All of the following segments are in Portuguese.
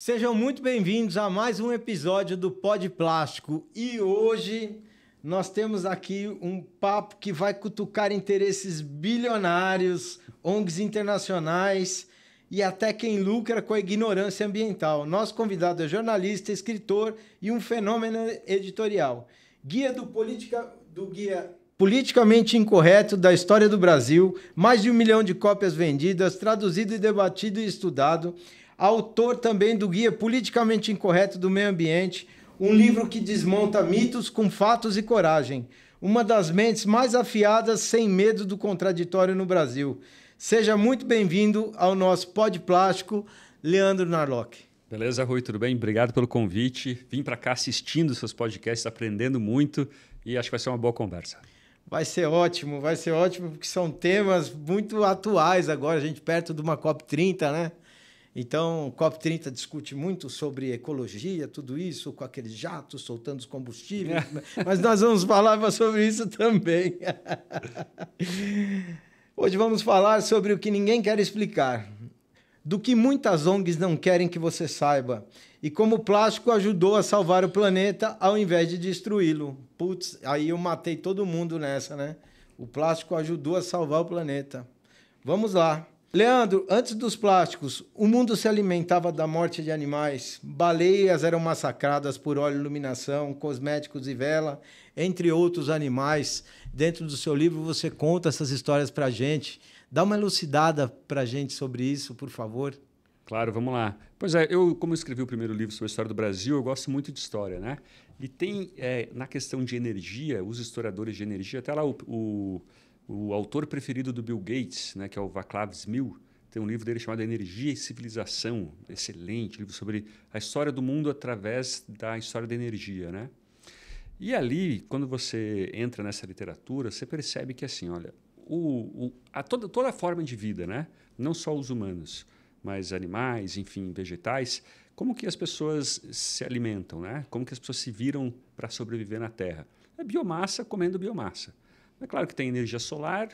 Sejam muito bem-vindos a mais um episódio do Pod Plástico. E hoje nós temos aqui um papo que vai cutucar interesses bilionários, ONGs internacionais e até quem lucra com a ignorância ambiental. Nosso convidado é jornalista, escritor e um fenômeno editorial. Guia Guia Politicamente Incorreto da História do Brasil, mais de 1 milhão de cópias vendidas, traduzido e debatido e estudado. Autor também do Guia Politicamente Incorreto do Meio Ambiente, um livro que desmonta mitos com fatos e coragem. Uma das mentes mais afiadas sem medo do contraditório no Brasil. Seja muito bem-vindo ao nosso Pod Plástico, Leandro Narlock. Beleza, Rui, tudo bem? Obrigado pelo convite. Vim para cá assistindo seus podcasts, aprendendo muito e acho que vai ser uma boa conversa. Vai ser ótimo, porque são temas muito atuais agora, a gente perto de uma COP30, né? Então, o COP30 discute muito sobre ecologia, tudo isso, com aqueles jatos soltando os combustíveis, mas nós vamos falar sobre isso também. Hoje vamos falar sobre o que ninguém quer explicar, do que muitas ONGs não querem que você saiba, e como o plástico ajudou a salvar o planeta ao invés de destruí-lo. Putz, aí eu matei todo mundo nessa, né? O plástico ajudou a salvar o planeta. Vamos lá. Leandro, antes dos plásticos, o mundo se alimentava da morte de animais, baleias eram massacradas por óleo e iluminação, cosméticos e vela, entre outros animais. Dentro do seu livro você conta essas histórias para a gente. Dá uma elucidada para a gente sobre isso, por favor. Claro, vamos lá. Pois é, como eu escrevi o primeiro livro sobre a história do Brasil, eu gosto muito de história, né? E tem, na questão de energia, os historiadores de energia, até lá o autor preferido do Bill Gates, né, que é o Václav Smil, tem um livro dele chamado Energia e Civilização, excelente, livro sobre a história do mundo através da história da energia, né? E ali, quando você entra nessa literatura, você percebe que assim, olha, toda a forma de vida, né, não só os humanos, mas animais, enfim, vegetais, como que as pessoas se alimentam, né? Como que as pessoas se viram para sobreviver na Terra? É biomassa comendo biomassa. É claro que tem energia solar,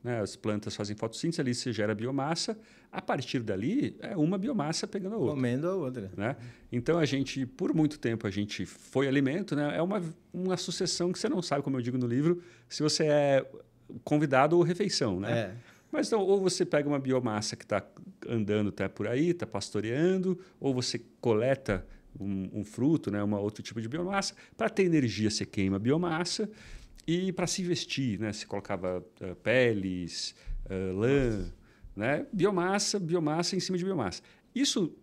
né? As plantas fazem fotossíntese, ali se gera biomassa. A partir dali, é uma biomassa pegando a outra. Comendo a outra. Né? Então, por muito tempo, a gente foi alimento. Né? É uma sucessão que você não sabe, como eu digo no livro, se você é convidado ou refeição. Né? É. Mas então, ou você pega uma biomassa que está andando até por aí, está pastoreando, ou você coleta um fruto, né? Outro tipo de biomassa. Para ter energia, você queima a biomassa. E para se vestir, né? Se colocava peles, lã, né? Biomassa em cima de biomassa. Isso,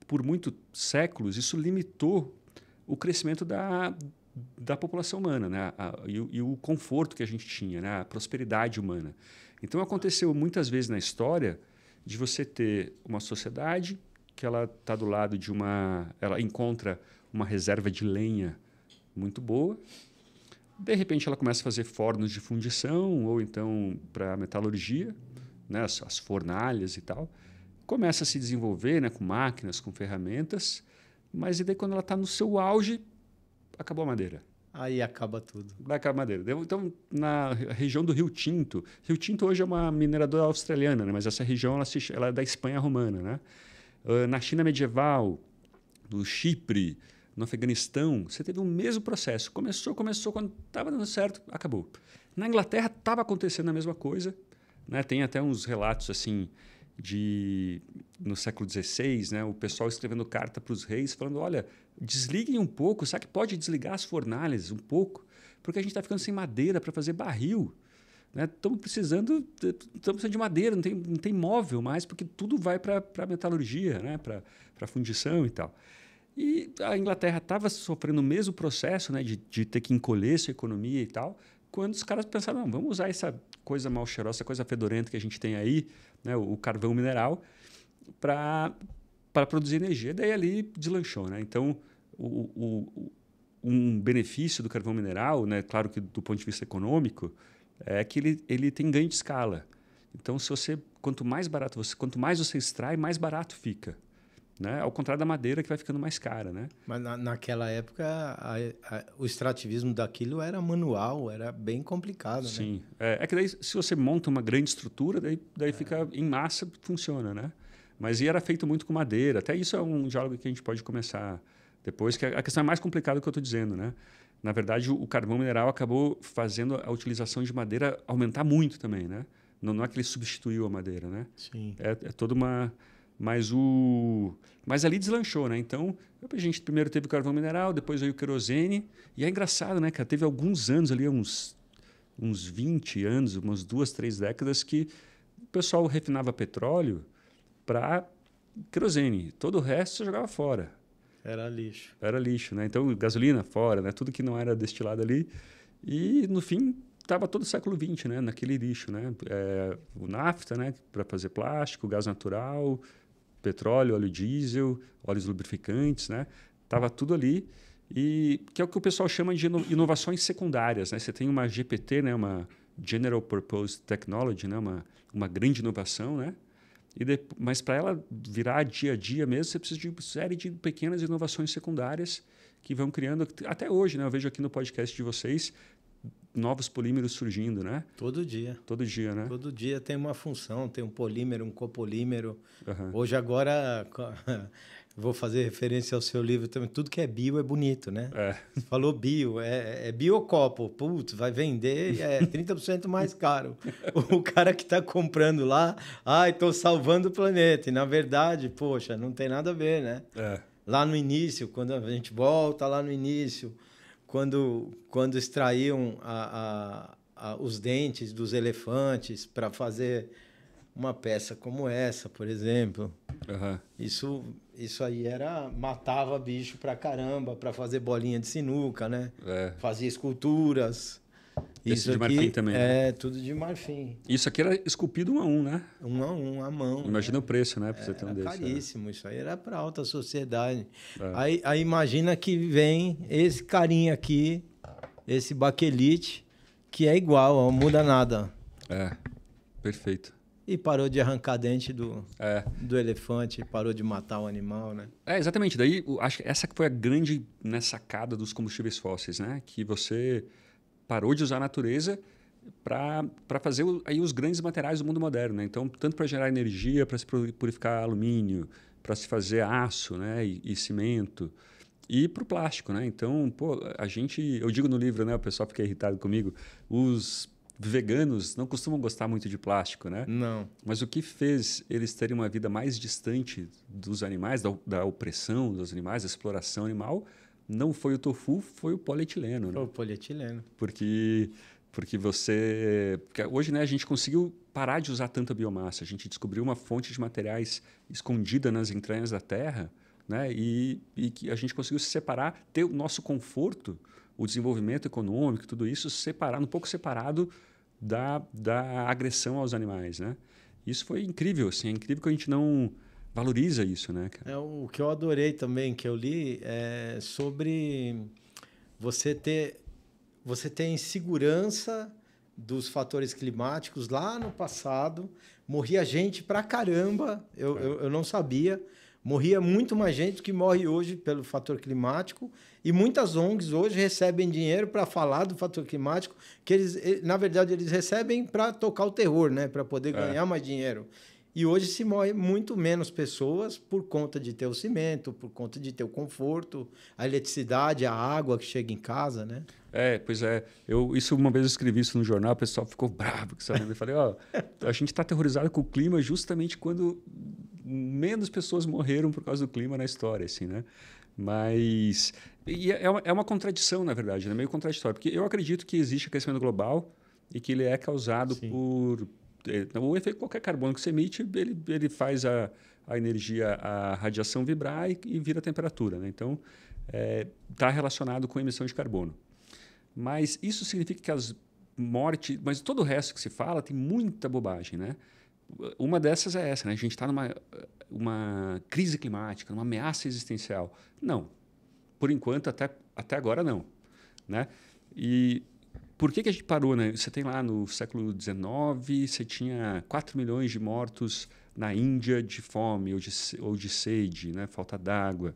por muitos séculos, isso limitou o crescimento da população humana, né? E o conforto que a gente tinha, né? A prosperidade humana. Então, aconteceu muitas vezes na história de você ter uma sociedade que ela está do lado de ela encontra uma reserva de lenha muito boa. De repente, ela começa a fazer fornos de fundição ou então para metalurgia, né, as fornalhas e tal. Começa a se desenvolver, né, com máquinas, com ferramentas, mas e daí quando ela está no seu auge, acabou a madeira. Aí acaba tudo. Vai acabar a madeira. Então, na região do Rio Tinto hoje é uma mineradora australiana, né, mas essa região ela é da Espanha romana. Né? Na China medieval, do Chipre, no Afeganistão, você teve o mesmo processo. Começou, quando estava dando certo, acabou. Na Inglaterra estava acontecendo a mesma coisa. Né? Tem até uns relatos assim no século XVI, né? O pessoal escrevendo carta para os reis, falando, olha, desliguem um pouco, sabe que pode desligar as fornalhas um pouco? Porque a gente está ficando sem madeira para fazer barril. Estamos precisando de madeira, não tem móvel mais, porque tudo vai para a metalurgia, né? Para fundição e tal. E a Inglaterra estava sofrendo o mesmo processo, né, de ter que encolher sua economia e tal, quando os caras pensaram, não, vamos usar essa coisa mal cheirosa, essa coisa fedorenta que a gente tem aí, né, o carvão mineral, para produzir energia. Daí ali deslanchou. Né? Então, um benefício do carvão mineral, né, claro que do ponto de vista econômico, é que ele tem ganho de escala. Então, quanto mais você extrai, mais barato fica. Né? Ao contrário da madeira, que vai ficando mais cara. Né? Mas naquela época, o extrativismo daquilo era manual, era bem complicado. Sim. Né? É que daí, se você monta uma grande estrutura, daí fica em massa, funciona. Né? Mas era feito muito com madeira. Até isso é um diálogo que a gente pode começar depois, que a questão é mais complicada do que eu estou dizendo, né? Na verdade, o carvão mineral acabou fazendo a utilização de madeira aumentar muito também, né? Não é que ele substituiu a madeira, né? Sim. É toda uma... Mas ali deslanchou, né? Então, a gente primeiro teve o carvão mineral, depois veio o querosene. E é engraçado, né, cara? Teve alguns anos ali, uns 20 anos, umas 2, 3 décadas, que o pessoal refinava petróleo para querosene. Todo o resto você jogava fora. Era lixo. Era lixo, né? Então, gasolina fora, né? Tudo que não era destilado ali. E, no fim, estava todo o século XX, né? Naquele lixo, né? O nafta, né? Para fazer plástico, gás natural, petróleo, óleo diesel, óleos lubrificantes, né? Tava tudo ali. E que é o que o pessoal chama de inovações secundárias, né? Você tem uma GPT, né? Uma General Purpose Technology, né? Uma grande inovação, né? Mas para ela virar dia a dia mesmo, você precisa de uma série de pequenas inovações secundárias que vão criando... Até hoje, né? Eu vejo aqui no podcast de vocês novos polímeros surgindo, né? Todo dia. Todo dia, né? Todo dia tem uma função, tem um polímero, um copolímero. Uhum. Hoje, agora, vou fazer referência ao seu livro também. Tudo que é bio é bonito, né? Você falou bio, é biocopo. Putz, vai vender, é 30% mais caro. O cara que está comprando lá, estou salvando o planeta. E, na verdade, poxa, não tem nada a ver, né? Lá no início, quando a gente volta lá no início, quando extraíam os dentes dos elefantes para fazer uma peça como essa, por exemplo. Uhum. Isso aí matava bicho pra caramba, para fazer bolinha de sinuca, né? Fazia esculturas. Isso de marfim também. É, tudo de marfim. Isso aqui era esculpido 1 a 1, né? 1 a 1, à mão. Imagina, né? O preço, né? Pra você ter um desse. Caríssimo. Isso aí era para alta sociedade. Aí imagina que vem esse carinha aqui, esse baquelite, que é igual, não muda nada. Perfeito. E parou de arrancar dente do elefante, parou de matar o animal, né? Exatamente. Daí, acho que essa que foi a grande, né, sacada dos combustíveis fósseis, né? Que você parou de usar a natureza para fazer aí os grandes materiais do mundo moderno, né? Então, tanto para gerar energia, para se purificar alumínio, para se fazer aço, né? E cimento, e para o plástico, né? Então, pô, eu digo no livro, né? O pessoal fica irritado comigo, os veganos não costumam gostar muito de plástico, né? Não. Mas o que fez eles terem uma vida mais distante dos animais, da opressão dos animais, da exploração animal, não foi o tofu, foi o polietileno, né? Foi o polietileno. Porque hoje, né, a gente conseguiu parar de usar tanta biomassa. A gente descobriu uma fonte de materiais escondida nas entranhas da Terra, né? E que a gente conseguiu se separar, ter o nosso conforto, o desenvolvimento econômico, tudo isso um pouco separado da agressão aos animais, né? Isso foi incrível, assim, é incrível que a gente não valoriza isso, né, cara? O que eu adorei também, que eu li, é sobre você ter insegurança dos fatores climáticos. Lá no passado, morria gente pra caramba, eu não sabia. Morria muito mais gente do que morre hoje pelo fator climático. E muitas ONGs hoje recebem dinheiro para falar do fator climático, que na verdade, eles recebem para tocar o terror, né? Para poder ganhar mais dinheiro. E hoje se morre muito menos pessoas por conta de ter o cimento, por conta de ter o conforto, a eletricidade, a água que chega em casa, né? Pois é. Uma vez eu escrevi isso no jornal, o pessoal ficou bravo. Eu falei, a gente está aterrorizado com o clima justamente quando menos pessoas morreram por causa do clima na história, assim, né? Mas é uma contradição, na verdade, né? Meio contraditório, porque eu acredito que existe aquecimento global e que ele é causado por... O efeito de qualquer carbono que você emite, ele faz a energia, a radiação vibrar e vira temperatura, né? Então, está relacionado com a emissão de carbono. Mas isso significa que as mortes... Mas todo o resto que se fala tem muita bobagem, né? Uma dessas é essa, né? A gente está numa crise climática, numa ameaça existencial. Não. Por enquanto, até agora, não. Né? E por que a gente parou? Né? Você tem lá no século XIX, você tinha 4 milhões de mortos na Índia de fome ou de sede, né? Falta d'água.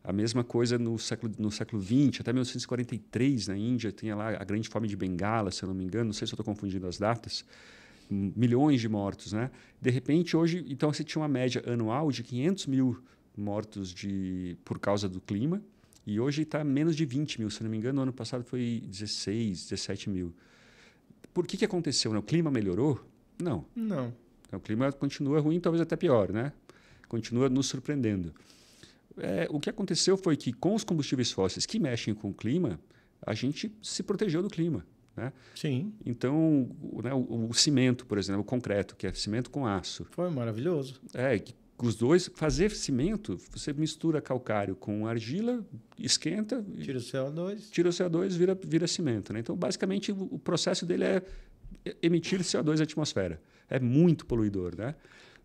A mesma coisa no século XX, até 1943, na Índia, tinha lá a grande fome de Bengala, se eu não me engano. Não sei se eu estou confundindo as datas. milhões de mortos, né? De repente, hoje, então você tinha uma média anual de 500 mil mortos por causa do clima, e hoje está menos de 20 mil. Se não me engano, no ano passado foi 16, 17 mil. Por que aconteceu? Né? O clima melhorou? Não. Não. O clima continua ruim, talvez até pior, né? Continua nos surpreendendo. O que aconteceu foi que, com os combustíveis fósseis que mexem com o clima, a gente se protegeu do clima. Né? Sim. Então, né, o cimento, por exemplo, o concreto, que é cimento com aço. Foi maravilhoso. Os dois, fazer cimento, você mistura calcário com argila, esquenta... Tira o CO2. Tira o CO2, vira cimento. Né? Então, basicamente, o processo dele é emitir CO2 à atmosfera. É muito poluidor, né?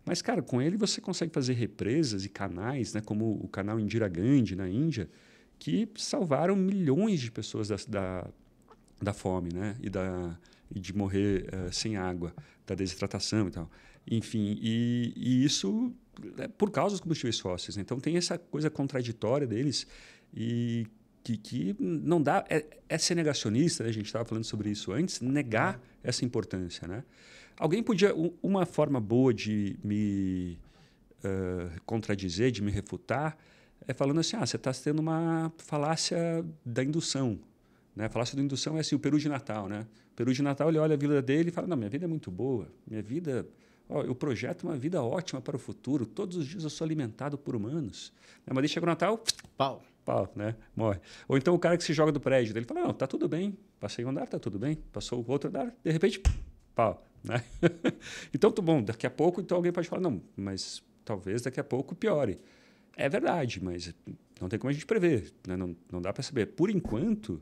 Mas, cara, com ele você consegue fazer represas e canais, né, como o canal Indira Gandhi, na Índia, que salvaram milhões de pessoas da fome, né? E de morrer sem água, da desidratação e tal. Enfim, e isso é por causa dos combustíveis fósseis. Né? Então, tem essa coisa contraditória deles e que não dá... É ser negacionista, né? A gente estava falando sobre isso antes, negar essa importância, né? Alguém podia... Uma forma boa de me contradizer, de me refutar, é falando assim, você está tendo uma falácia da indução. Né? A falácia da indução é assim, o peru de Natal. Né? O peru de Natal, ele olha a vida dele e fala, não, minha vida é muito boa. Minha vida... eu projeto uma vida ótima para o futuro. Todos os dias eu sou alimentado por humanos. Né? Mas daí chega o Natal... Pau, né? Morre. Ou então o cara que se joga do prédio, ele fala, não, tá tudo bem. Passei um andar, tá tudo bem. Passou o outro andar, de repente, pau. Né? Então, tá bom, daqui a pouco então alguém pode falar, não, mas talvez daqui a pouco piore. É verdade, mas não tem como a gente prever. Né? Não dá para saber. Por enquanto,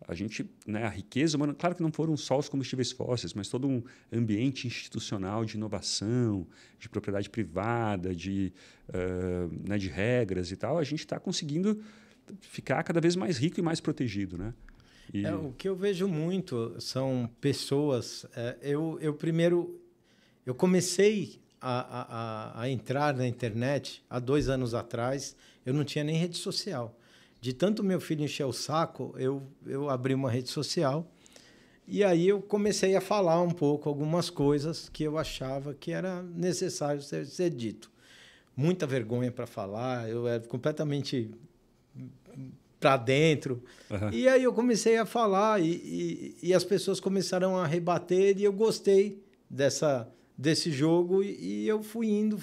a gente, né, a riqueza humana, claro que não foram só os combustíveis fósseis, mas todo um ambiente institucional de inovação, de propriedade privada, né, de regras e tal, a gente está conseguindo ficar cada vez mais rico e mais protegido, né? O que eu vejo muito são pessoas... eu comecei a entrar na internet há 2 anos atrás, eu não tinha nem rede social. De tanto meu filho encher o saco, eu abri uma rede social e aí eu comecei a falar um pouco algumas coisas que eu achava que era necessário ser dito. Muita vergonha para falar, eu era completamente para dentro. Uhum. E aí eu comecei a falar e as pessoas começaram a rebater e eu gostei desse jogo e eu fui indo.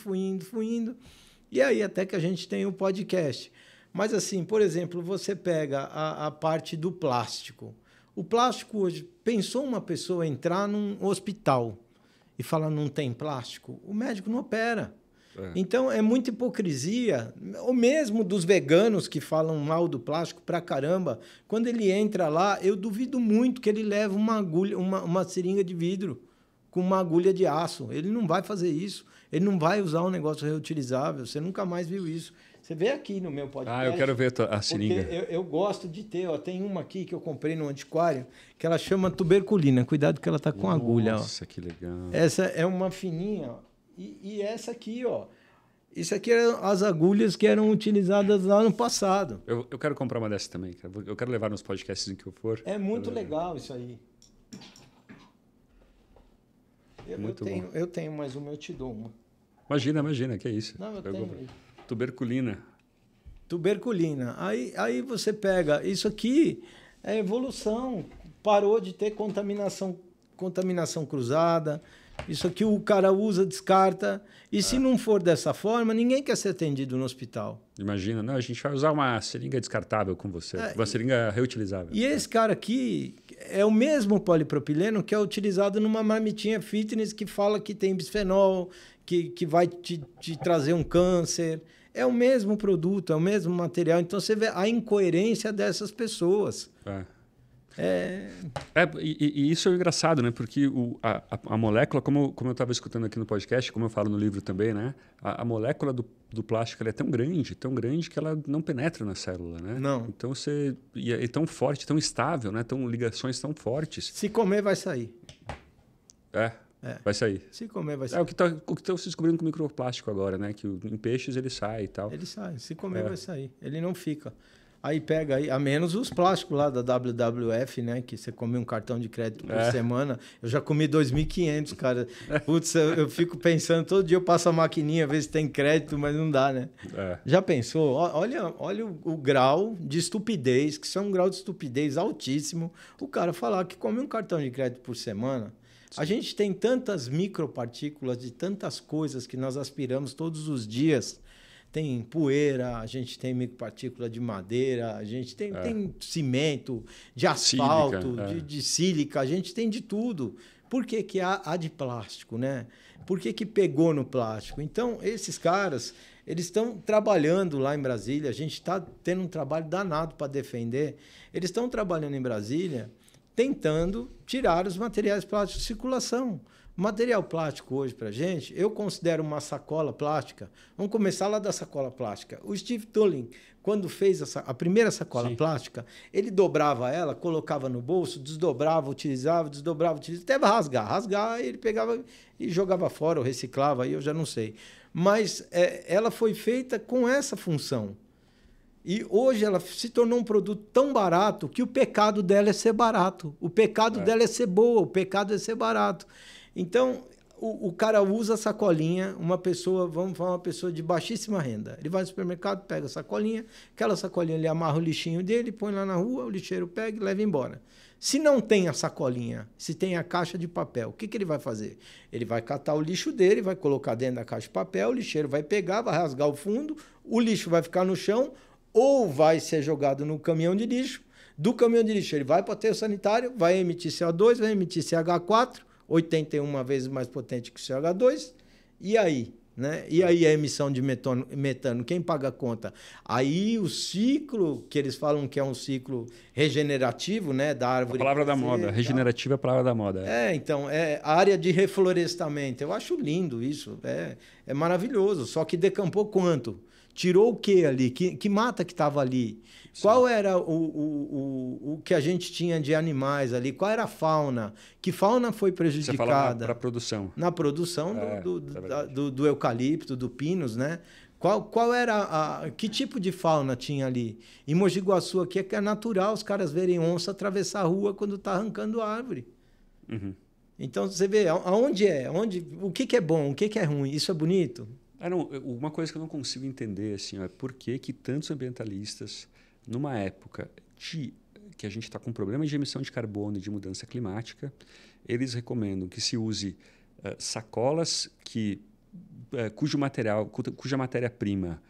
E aí até que a gente tem o podcast. Mas assim, por exemplo, você pega a parte do plástico. O plástico hoje, pensou uma pessoa entrar num hospital e falar não tem plástico? O médico não opera. Então, é muita hipocrisia, ou mesmo dos veganos que falam mal do plástico pra caramba. Quando ele entra lá, eu duvido muito que ele leve uma agulha, uma seringa de vidro com uma agulha de aço. Ele não vai fazer isso. Ele não vai usar um negócio reutilizável. Você nunca mais viu isso. Você vê aqui no meu podcast. Eu quero ver a seringa. Eu gosto de ter. Tem uma aqui que eu comprei no antiquário, que ela chama tuberculina. Cuidado que ela está com agulha. Nossa, que legal. Essa é uma fininha, ó. E essa aqui, ó. Isso aqui eram as agulhas que eram utilizadas lá no passado. Eu quero comprar uma dessas também. Eu quero levar nos podcasts em que eu for. É muito legal isso aí. Eu tenho mais uma, eu te dou uma. Imagina, que é isso. Não, eu tenho. Tuberculina. Aí você pega, isso aqui é evolução. Parou de ter contaminação cruzada. Isso aqui o cara usa, descarta. E se não for dessa forma, ninguém quer ser atendido no hospital. Imagina, não, a gente vai usar uma seringa descartável com você, uma seringa reutilizável. E esse cara aqui é o mesmo polipropileno que é utilizado numa marmitinha fitness que fala que tem bisfenol, que vai te trazer um câncer. É o mesmo produto, é o mesmo material. Então você vê a incoerência dessas pessoas. E isso é engraçado, né? Porque a molécula, como eu estava escutando aqui no podcast, como eu falo no livro também, né? A molécula do plástico ela é tão grande que ela não penetra na célula, né? Não. Então é tão forte, tão estável, né? Ligações tão fortes. Se comer, vai sair. Vai sair. Se comer, vai sair. É o que estão se descobrindo com o microplástico agora, né? Que em peixes ele sai e tal. Ele sai. Se comer, vai sair. Ele não fica. Aí pega aí, a menos os plásticos lá da WWF, né? Que você come um cartão de crédito por semana. Eu já comi 2.500, cara. Putz, eu fico pensando, todo dia eu passo a maquininha, ver se tem crédito, mas não dá, né? Já pensou? Olha o grau de estupidez, que isso é um grau de estupidez altíssimo. O cara falar que come um cartão de crédito por semana. Sim. A gente tem tantas micropartículas de tantas coisas que nós aspiramos todos os dias. Tem poeira, a gente tem micropartícula de madeira, a gente tem cimento, de asfalto, de sílica, a gente tem de tudo. Por que que há de plástico, né? Por que que pegou no plástico? Então, esses caras, eles estão trabalhando lá em Brasília, a gente está tendo um trabalho danado para defender. Eles estão trabalhando em Brasília tentando tirar os materiais plásticos de circulação. Material plástico hoje para a gente, eu considero uma sacola plástica. Vamos começar lá da sacola plástica. O Steve Tulin, quando fez a primeira sacola plástica, ele dobrava ela, colocava no bolso, desdobrava, utilizava, até rasgar. Rasgar, ele pegava e jogava fora, ou reciclava, aí eu já não sei. Mas ela foi feita com essa função. E hoje ela se tornou um produto tão barato que o pecado dela é ser barato. O pecado dela é ser boa, o pecado é ser barato. Então, o cara usa a sacolinha, vamos falar uma pessoa de baixíssima renda. Ele vai no supermercado, pega a sacolinha, aquela sacolinha ele amarra o lixinho dele, põe lá na rua, o lixeiro pega e leva embora. Se não tem a sacolinha, se tem a caixa de papel, o que ele vai fazer? Ele vai catar o lixo dele, vai colocar dentro da caixa de papel, o lixeiro vai pegar, vai rasgar o fundo, o lixo vai ficar no chão ou vai ser jogado no caminhão de lixo. Do caminhão de lixo ele vai para o aterro sanitário, vai emitir CO2, vai emitir CH4, 81 vezes mais potente que o CH2. E aí? Né? E aí a emissão de metano, quem paga a conta? Aí o ciclo, que eles falam que é um ciclo regenerativo, né, da árvore. A palavra da moda, regenerativa é a palavra da moda. Então, a área de reflorestamento. Eu acho lindo isso, é maravilhoso. Só que decampou quanto? Tirou o que ali? Que mata que estava ali? Sim. Qual era o que a gente tinha de animais ali? Qual era a fauna? Que fauna foi prejudicada? Você fala na produção. Na produção do eucalipto, do pinus, né? Qual era que tipo de fauna tinha ali? Em Mogi Guaçu aqui é natural os caras verem onça atravessar a rua quando está arrancando árvore. Uhum. Então você vê aonde o que é bom, o que é ruim. Isso é bonito? Não, uma coisa que eu não consigo entender assim, é por que tantos ambientalistas, numa época que a gente está com problemas de emissão de carbono e de mudança climática, eles recomendam que se use sacolas cuja matéria-prima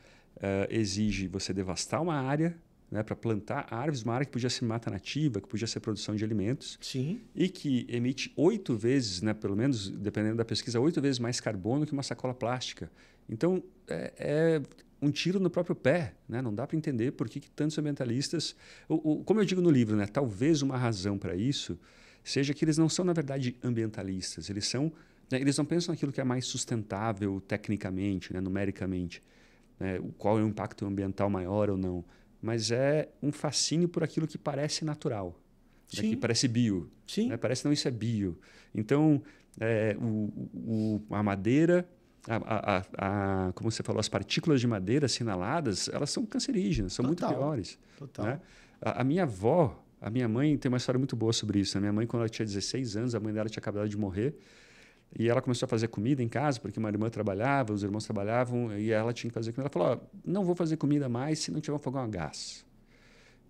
exige você devastar uma área, né, para plantar árvores, uma área que podia ser mata nativa, que podia ser produção de alimentos. Sim. E que emite 8 vezes, né, pelo menos, dependendo da pesquisa, 8 vezes mais carbono que uma sacola plástica. Então, é um tiro no próprio pé. Né? Não dá para entender por que tantos ambientalistas... Como eu digo no livro, né, talvez uma razão para isso seja que eles não são, na verdade, ambientalistas. Eles não pensam naquilo que é mais sustentável tecnicamente, né, numericamente. Né, qual é o impacto ambiental maior ou não. Mas é um fascínio por aquilo que parece natural, né, que parece bio. Sim. Né, parece não, isso é bio. Então, a madeira, como você falou, as partículas de madeira assinaladas, elas são cancerígenas, são muito piores. Total. Né? A minha avó, a minha mãe tem uma história muito boa sobre isso. A minha mãe, quando ela tinha 16 anos, a mãe dela tinha acabado de morrer. E ela começou a fazer comida em casa, porque uma irmã trabalhava, os irmãos trabalhavam, e ela tinha que fazer comida. Ela falou, não vou fazer comida mais se não tiver um fogão a gás.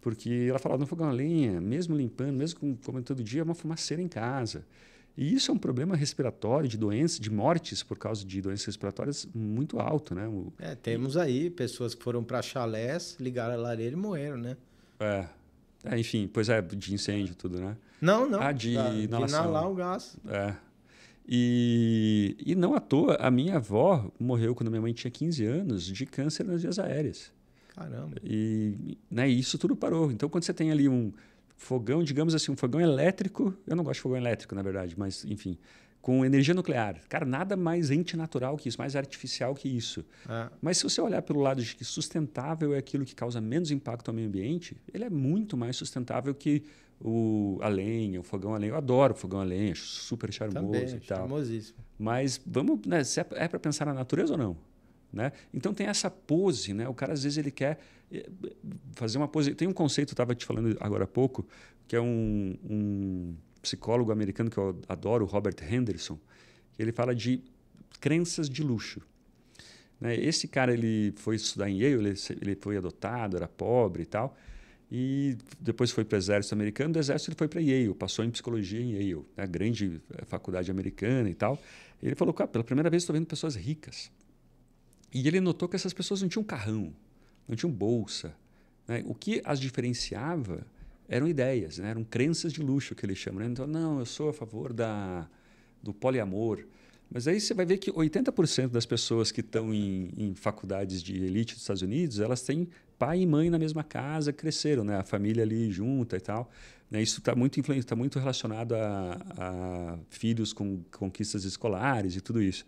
Porque ela falava, no fogão a lenha, mesmo limpando, mesmo comendo todo dia, é uma fumaceira em casa. E isso é um problema respiratório, de doenças, de mortes por causa de doenças respiratórias muito alto. Né? Temos aí pessoas que foram para chalés, ligaram a lareira e morreram, né? Enfim, de incêndio tudo, né? Não. De inalação. De inalar o gás. E não à toa, a minha avó morreu quando minha mãe tinha 15 anos de câncer nas vias aéreas. Caramba. E isso tudo parou. Então, quando você tem ali um fogão, digamos assim, um fogão elétrico, eu não gosto de fogão elétrico, na verdade, mas, enfim, com energia nuclear. Cara, nada mais antinatural que isso, mais artificial que isso. Mas se você olhar pelo lado de que sustentável é aquilo que causa menos impacto ao meio ambiente, ele é muito mais sustentável que a lenha, o fogão a lenha. Eu adoro o fogão a lenha, acho super charmoso. Também, e tal. charmosíssimo. Mas vamos, né, se é para pensar na natureza ou não? né? Então tem essa pose, né? O cara às vezes ele quer fazer uma pose. Tem um conceito, eu estava te falando agora há pouco, que é um psicólogo americano que eu adoro, Robert Henderson, que ele fala de crenças de luxo. Né? Esse cara ele foi estudar em Yale, ele foi adotado, era pobre e tal, e depois foi para o exército americano. Do exército ele foi para Yale, passou em psicologia em Yale, né? Grande faculdade americana e tal. Ele falou, cara, pela primeira vez estou vendo pessoas ricas. E ele notou que essas pessoas não tinham carrão, não tinham bolsa, né? O que as diferenciava eram ideias, né? Eram crenças de luxo, que ele chama. Né? Então, não, eu sou a favor do poliamor. Mas aí você vai ver que 80% das pessoas que estão em faculdades de elite dos Estados Unidos, elas têm pai e mãe na mesma casa, cresceram, né? A família ali junta e tal. Né? Isso está muito relacionado a filhos com conquistas escolares e tudo isso.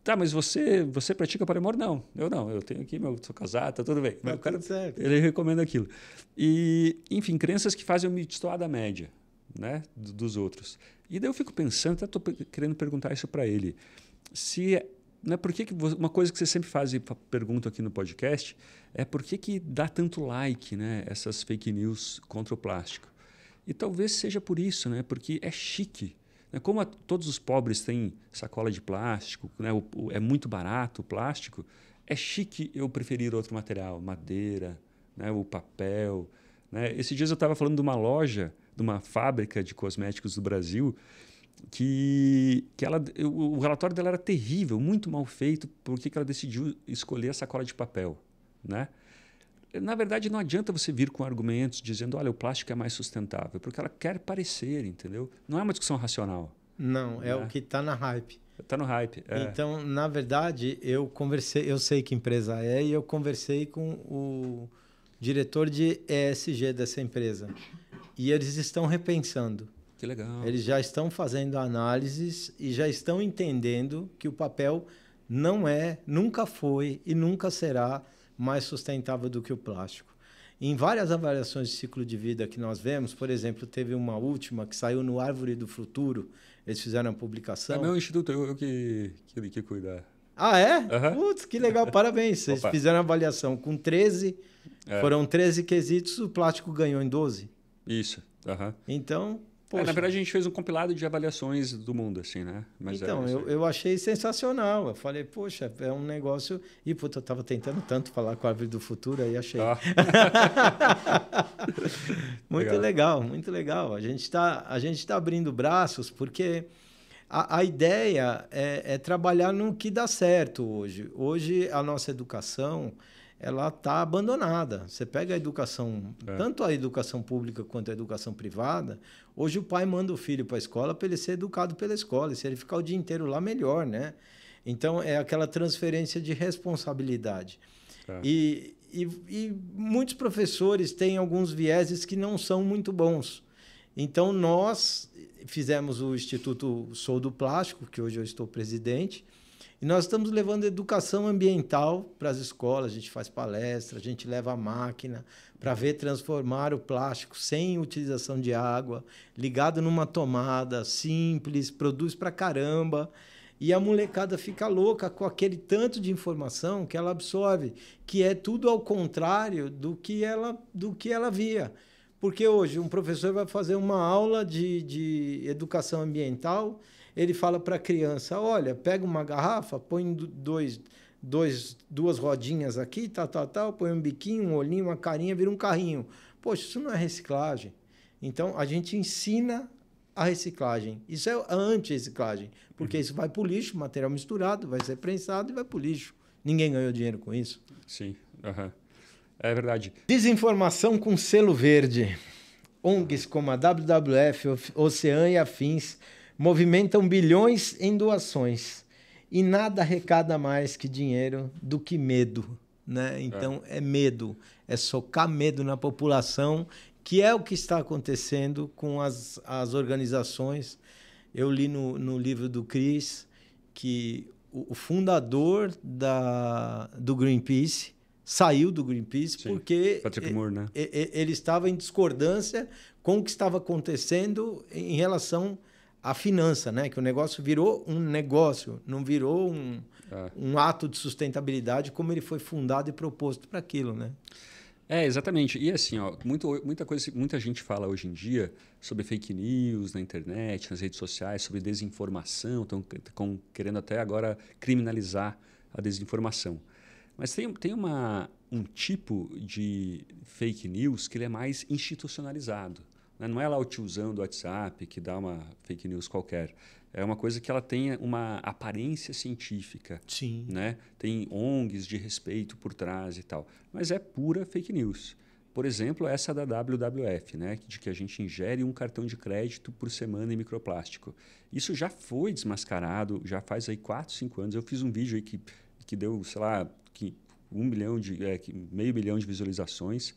Tá, mas você pratica poliamor? Não, eu tenho aqui, sou casado, tá tudo bem. Mas o cara, certo. ele recomenda aquilo. E, enfim, crenças que fazem eu me destoar da média, né, dos outros. E daí eu fico pensando, até estou querendo perguntar isso para ele, né, por que uma coisa que você sempre faz e pergunta aqui no podcast é por que dá tanto like, né, essas fake news contra o plástico? E talvez seja por isso, né, porque é chique. Como todos os pobres têm sacola de plástico, né? É muito barato o plástico, é chique eu preferir outro material, madeira, né? O papel. Né? Esses dias eu estava falando de uma loja, de uma fábrica de cosméticos do Brasil, que o relatório dela era terrível, muito mal feito, porque ela decidiu escolher a sacola de papel. Né? Na verdade, não adianta você vir com argumentos dizendo, olha, o plástico é mais sustentável, porque ela quer parecer, entendeu? Não é uma discussão racional. Não, é o que está na hype. Está no hype. É. Então, na verdade, eu sei que empresa é, e eu conversei com o diretor de ESG dessa empresa. E eles estão repensando. Que legal. Eles já estão fazendo análises e já estão entendendo que o papel nunca foi e nunca será mais sustentável do que o plástico. Em várias avaliações de ciclo de vida que nós vemos, por exemplo, teve uma última que saiu no Árvore do Futuro, eles fizeram a publicação. É meu instituto, eu que cuido. Ah, é? Uhum. Putz, que legal, parabéns. Vocês fizeram a avaliação com 13, foram 13 quesitos, o plástico ganhou em 12. Isso. Uhum. Então... Poxa. Na verdade, a gente fez um compilado de avaliações do mundo, assim, né? Mas então, eu achei sensacional. Eu falei, poxa, é um negócio... E, puta, eu estava tentando tanto falar com a Árvore do Futuro, aí achei. Muito legal, muito legal. A gente tá abrindo braços, porque a ideia é trabalhar no que dá certo hoje. Hoje, a nossa educação... ela está abandonada. Você pega a educação, tanto a educação pública quanto a educação privada, hoje o pai manda o filho para a escola para ele ser educado pela escola, e se ele ficar o dia inteiro lá, melhor, né? Então, é aquela transferência de responsabilidade. E muitos professores têm alguns vieses que não são muito bons. Então, nós fizemos o Instituto Sou do Plástico, que hoje eu estou presidente, e nós estamos levando educação ambiental para as escolas, a gente faz palestra, a gente leva a máquina para ver transformar o plástico sem utilização de água, ligado numa tomada simples, produz para caramba. E a molecada fica louca com aquele tanto de informação que ela absorve, que é tudo ao contrário do que ela via. Porque hoje um professor vai fazer uma aula de educação ambiental, ele fala para a criança, olha, pega uma garrafa, põe duas rodinhas aqui, tal, põe um biquinho, um olhinho, uma carinha, vira um carrinho. Poxa, isso não é reciclagem. Então, a gente ensina a reciclagem. Isso é a anti-reciclagem, porque isso vai para o lixo, material misturado, vai ser prensado e vai para o lixo. Ninguém ganhou dinheiro com isso. Sim, é verdade. Desinformação com selo verde. ONGs como a WWF, Ocean e afins movimentam bilhões em doações e nada arrecada mais que dinheiro do que medo, né? Então, é medo, é socar medo na população, que é o que está acontecendo com as organizações. Eu li no livro do Chris que o fundador do Greenpeace saiu do Greenpeace. Sim, porque Patrick Moore, né? Ele estava em discordância com o que estava acontecendo em relação a finança, né? Que o negócio virou um negócio, não virou um ato de sustentabilidade como ele foi fundado e proposto para aquilo, né? Exatamente. E assim, ó, muita gente fala hoje em dia sobre fake news na internet, nas redes sociais, sobre desinformação, estão querendo até agora criminalizar a desinformação. Mas tem um tipo de fake news que ele é mais institucionalizado. Né? Não é lá o tiozão do WhatsApp que dá uma fake news qualquer. É uma coisa que ela tenha uma aparência científica. Sim. Né? Tem ONGs de respeito por trás e tal. Mas é pura fake news. Por exemplo, essa da WWF, né? De que a gente ingere um cartão de crédito por semana em microplástico. Isso já foi desmascarado, já faz aí 4, 5 anos. Eu fiz um vídeo aí que deu, sei lá, meio milhão de visualizações.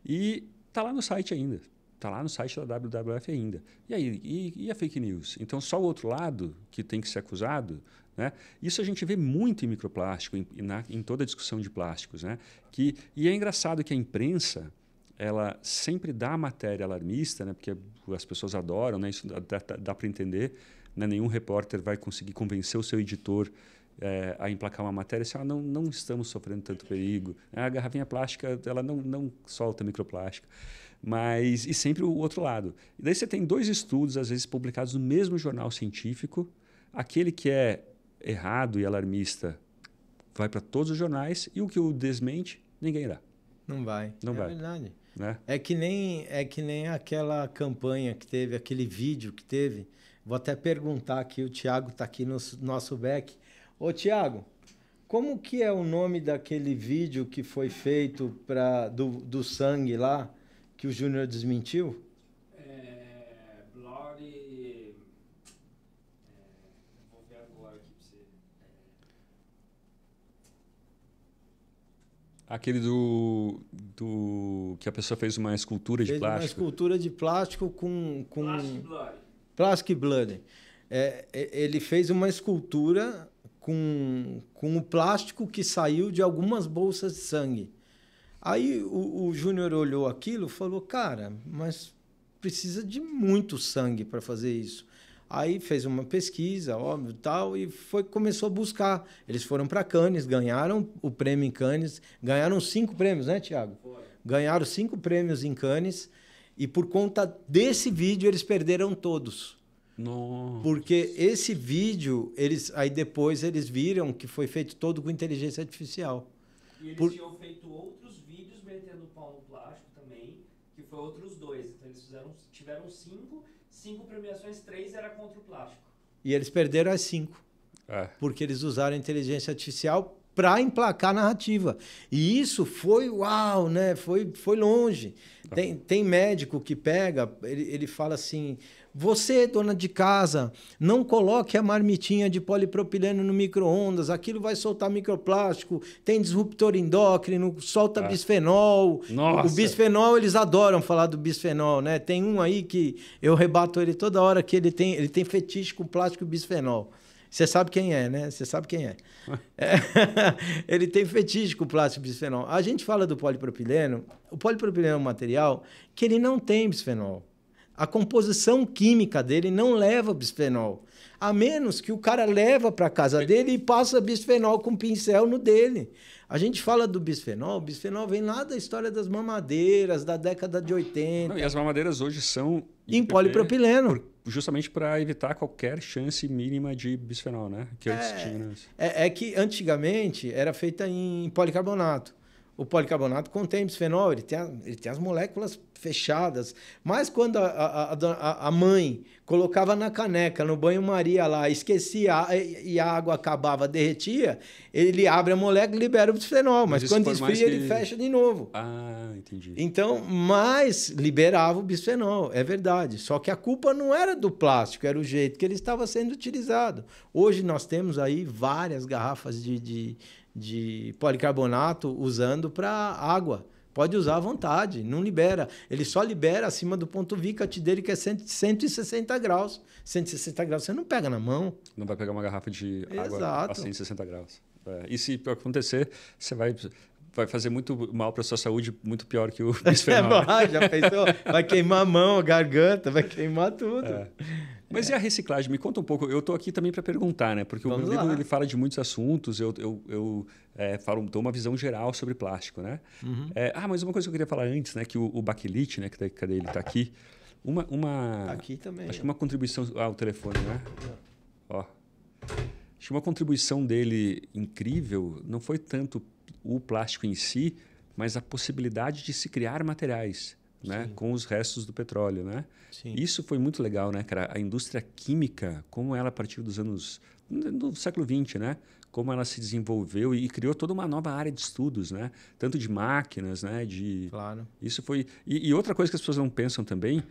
E está lá no site ainda. Está lá no site da WWF ainda. E aí, e a fake news? Então, só o outro lado que tem que ser acusado, né? Isso a gente vê muito em microplástico, em toda a discussão de plásticos. Né? E é engraçado que a imprensa ela sempre dá a matéria alarmista, né? Porque as pessoas adoram, né? Isso dá para entender. Né? Nenhum repórter vai conseguir convencer o seu editor a emplacar uma matéria se ela não estamos sofrendo tanto perigo. A garrafinha plástica ela não solta microplástico. E sempre o outro lado. E daí você tem 2 estudos, às vezes, publicados no mesmo jornal científico. Aquele que é errado e alarmista vai para todos os jornais e o que o desmente, ninguém irá. Não vai. Não vai. É verdade. Né? É que nem aquela campanha que teve, aquele vídeo que teve. Vou até perguntar aqui, o Thiago está aqui no nosso back. Ô, Thiago, como que é o nome daquele vídeo que foi feito do sangue lá, que o Júnior desmentiu? Bloody... vou ver agora aqui para você. Aquele que a pessoa fez uma escultura de plástico. Uma escultura de plástico com Plastic Blood. Ele fez uma escultura com o plástico que saiu de algumas bolsas de sangue. Aí o Júnior olhou aquilo e falou, cara, mas precisa de muito sangue para fazer isso. Aí fez uma pesquisa, óbvio, tal, e começou a buscar. Eles foram para Cannes, ganharam o prêmio em Cannes, ganharam 5 prêmios, né, Thiago? Ganharam 5 prêmios em Cannes, e por conta desse vídeo eles perderam todos. Nossa. Porque esse vídeo, aí depois eles viram que foi feito todo com inteligência artificial. E eles tinham feito outros vídeos metendo pau no plástico também, que foi outros 2. Então eles tiveram 5 premiações, 3 era contra o plástico. E eles perderam as 5. Porque eles usaram a inteligência artificial para emplacar a narrativa. E isso foi uau, né? Foi longe. Tem médico que pega, ele fala assim, você, dona de casa, não coloque a marmitinha de polipropileno no micro-ondas, aquilo vai soltar microplástico, tem disruptor endócrino, solta bisfenol. Nossa. O bisfenol, eles adoram falar do bisfenol, né? Tem um aí que eu rebato ele toda hora que ele tem fetiche com plástico e bisfenol. Você sabe quem é, né? Você sabe quem é. Ele tem fetiche com plástico e bisfenol. A gente fala do polipropileno. O polipropileno é um material que ele não tem bisfenol. A composição química dele não leva bisfenol. A menos que o cara leva para casa dele e passa bisfenol com pincel no dele. A gente fala do bisfenol, o bisfenol vem lá da história das mamadeiras, da década de 80. E as mamadeiras hoje são em polipropileno. Justamente para evitar qualquer chance mínima de bisfenol, né? Que é que antigamente era feita em policarbonato. O policarbonato contém bisfenol, ele tem as moléculas fechadas. Mas quando a mãe colocava na caneca, no banho-maria lá, esquecia e a água acabava, derretia, ele abre a molécula e libera o bisfenol. Mas quando esfria, ele fecha de novo. Ah, entendi. Então, mas liberava o bisfenol, é verdade. Só que a culpa não era do plástico, era o jeito que ele estava sendo utilizado. Hoje nós temos aí várias garrafas de policarbonato usando para água. Pode usar à vontade, não libera. Ele só libera acima do ponto Vicat dele, que é 160 graus. 160 graus você não pega na mão. Não vai pegar uma garrafa de água a 160 graus. E se acontecer, você vai vai fazer muito mal para sua saúde, muito pior que o bisfenol. Já pensou? Vai queimar a mão, a garganta, vai queimar tudo. Mas e a reciclagem? Me conta um pouco. Eu estou aqui também para perguntar, né? Porque o meu livro ele fala de muitos assuntos. Eu dou uma visão geral sobre plástico, né? Mas uma coisa que eu queria falar antes, né? Que o baquelite, né? Cadê ele? Está aqui. Aqui também. Acho que uma contribuição... o telefone, né? Ó. Acho que uma contribuição dele incrível não foi tanto o plástico em si, mas a possibilidade de se criar materiais, né? Com os restos do petróleo, né? Sim. Isso foi muito legal, né, cara? A indústria química, como ela a partir dos anos do século XX, né? Como ela se desenvolveu e criou toda uma nova área de estudos, né? Tanto de máquinas, né? Claro. Isso foi... E outra coisa que as pessoas não pensam também,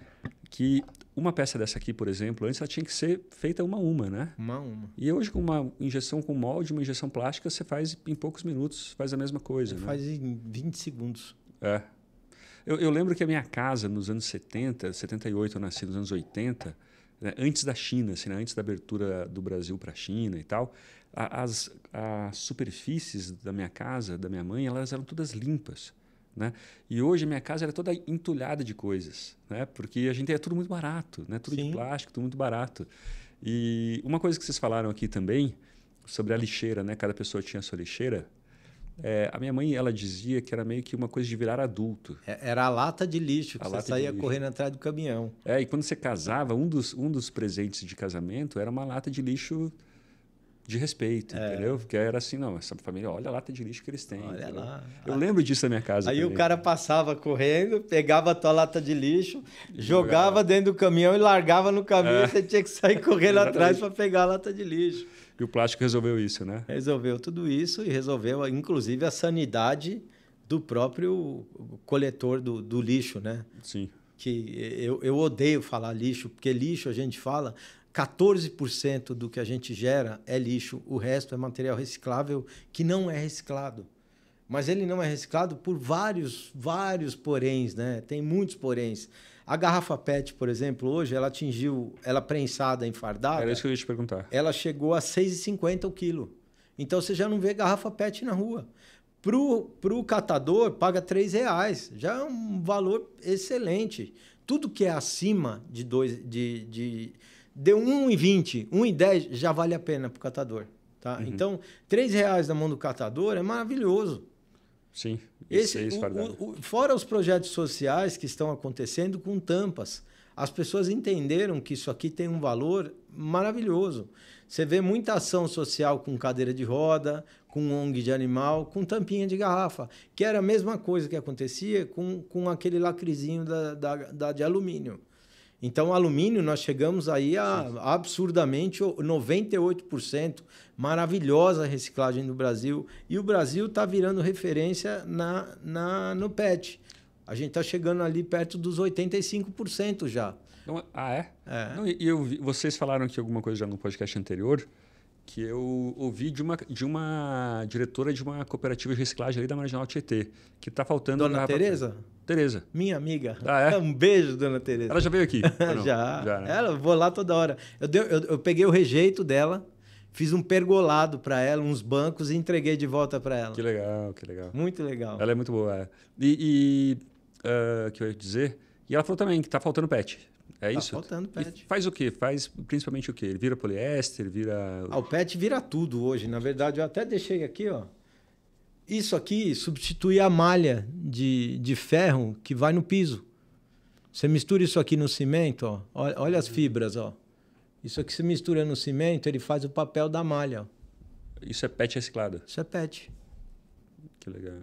que uma peça dessa aqui, por exemplo, antes ela tinha que ser feita uma a uma, né? Uma a uma. E hoje, com uma injeção com molde, uma injeção plástica, você faz em poucos minutos, faz a mesma coisa, né? Faz em 20 segundos. Eu lembro que a minha casa, nos anos 70, 78, eu nasci nos anos 80, né, antes da China, assim, né, antes da abertura do Brasil para a China e tal, as superfícies da minha casa, da minha mãe, elas eram todas limpas. Né? E hoje a minha casa era toda entulhada de coisas, né? Porque a gente é tudo muito barato, né? Tudo de plástico, tudo muito barato. E uma coisa que vocês falaram aqui também, sobre a lixeira, né? Cada pessoa tinha a sua lixeira. A minha mãe, ela dizia que era meio que uma coisa de virar adulto. Era a lata de lixo, que você saía correndo atrás do caminhão. E quando você casava, um dos presentes de casamento era uma lata de lixo de respeito, entendeu? Porque era assim, não, essa família, olha a lata de lixo que eles têm. Olha lá. Eu lembro disso na minha casa. Aí também. O cara passava correndo, pegava a tua lata de lixo, jogava dentro do caminhão e largava no caminho. E você tinha que sair correndo atrás para pegar a lata de lixo. E o plástico resolveu isso, né? Resolveu tudo isso e resolveu, inclusive, a sanidade do próprio coletor do lixo, né? Sim. Que eu odeio falar lixo, porque lixo a gente fala... 14% do que a gente gera é lixo, o resto é material reciclável que não é reciclado. Mas ele não é reciclado por vários poréns, né? Tem muitos poréns. A garrafa PET, por exemplo, hoje, ela atingiu, ela prensada, enfardada... Era isso que eu ia te perguntar. Ela chegou a R$ 6,50 o quilo. Então, você já não vê garrafa PET na rua. Pro catador, paga R$ 3,00. Já é um valor excelente. Tudo que é acima de deu 1,20, 1,10 já vale a pena para o catador. Tá? Então, R$ 3,00 na mão do catador é maravilhoso. Sim. Fora os projetos sociais que estão acontecendo com tampas. As pessoas entenderam que isso aqui tem um valor maravilhoso. Você vê muita ação social com cadeira de roda, com ONG de animal, com tampinha de garrafa, que era a mesma coisa que acontecia com aquele lacrezinho de alumínio. Então, alumínio, nós chegamos aí a absurdamente 98%. Maravilhosa a reciclagem do Brasil. E o Brasil está virando referência no PET. A gente está chegando ali perto dos 85% já. Não, Não, vocês falaram aqui alguma coisa já no podcast anterior, que eu ouvi de uma diretora de uma cooperativa de reciclagem ali da Marginal Tietê, que está faltando... Dona Tereza? Tereza. Minha amiga. É? Um beijo, Dona Tereza. Ela já veio aqui? Já, né? Ela, vou lá toda hora. Eu peguei o rejeito dela, fiz um pergolado para ela, uns bancos e entreguei de volta para ela. Que legal, que legal. Muito legal. Ela é muito boa. O que eu ia dizer? E ela falou também que está faltando PET. É isso? Tá faltando PET. E faz o quê? Faz principalmente o quê? Ele vira poliéster, vira... O PET vira tudo hoje. Na verdade, eu até deixei aqui, ó. Isso aqui substitui a malha de ferro que vai no piso. Você mistura isso aqui no cimento, ó. Olha as fibras, ó. Isso aqui se mistura no cimento, ele faz o papel da malha. Ó. Isso é PET reciclado? Isso é PET. Que legal.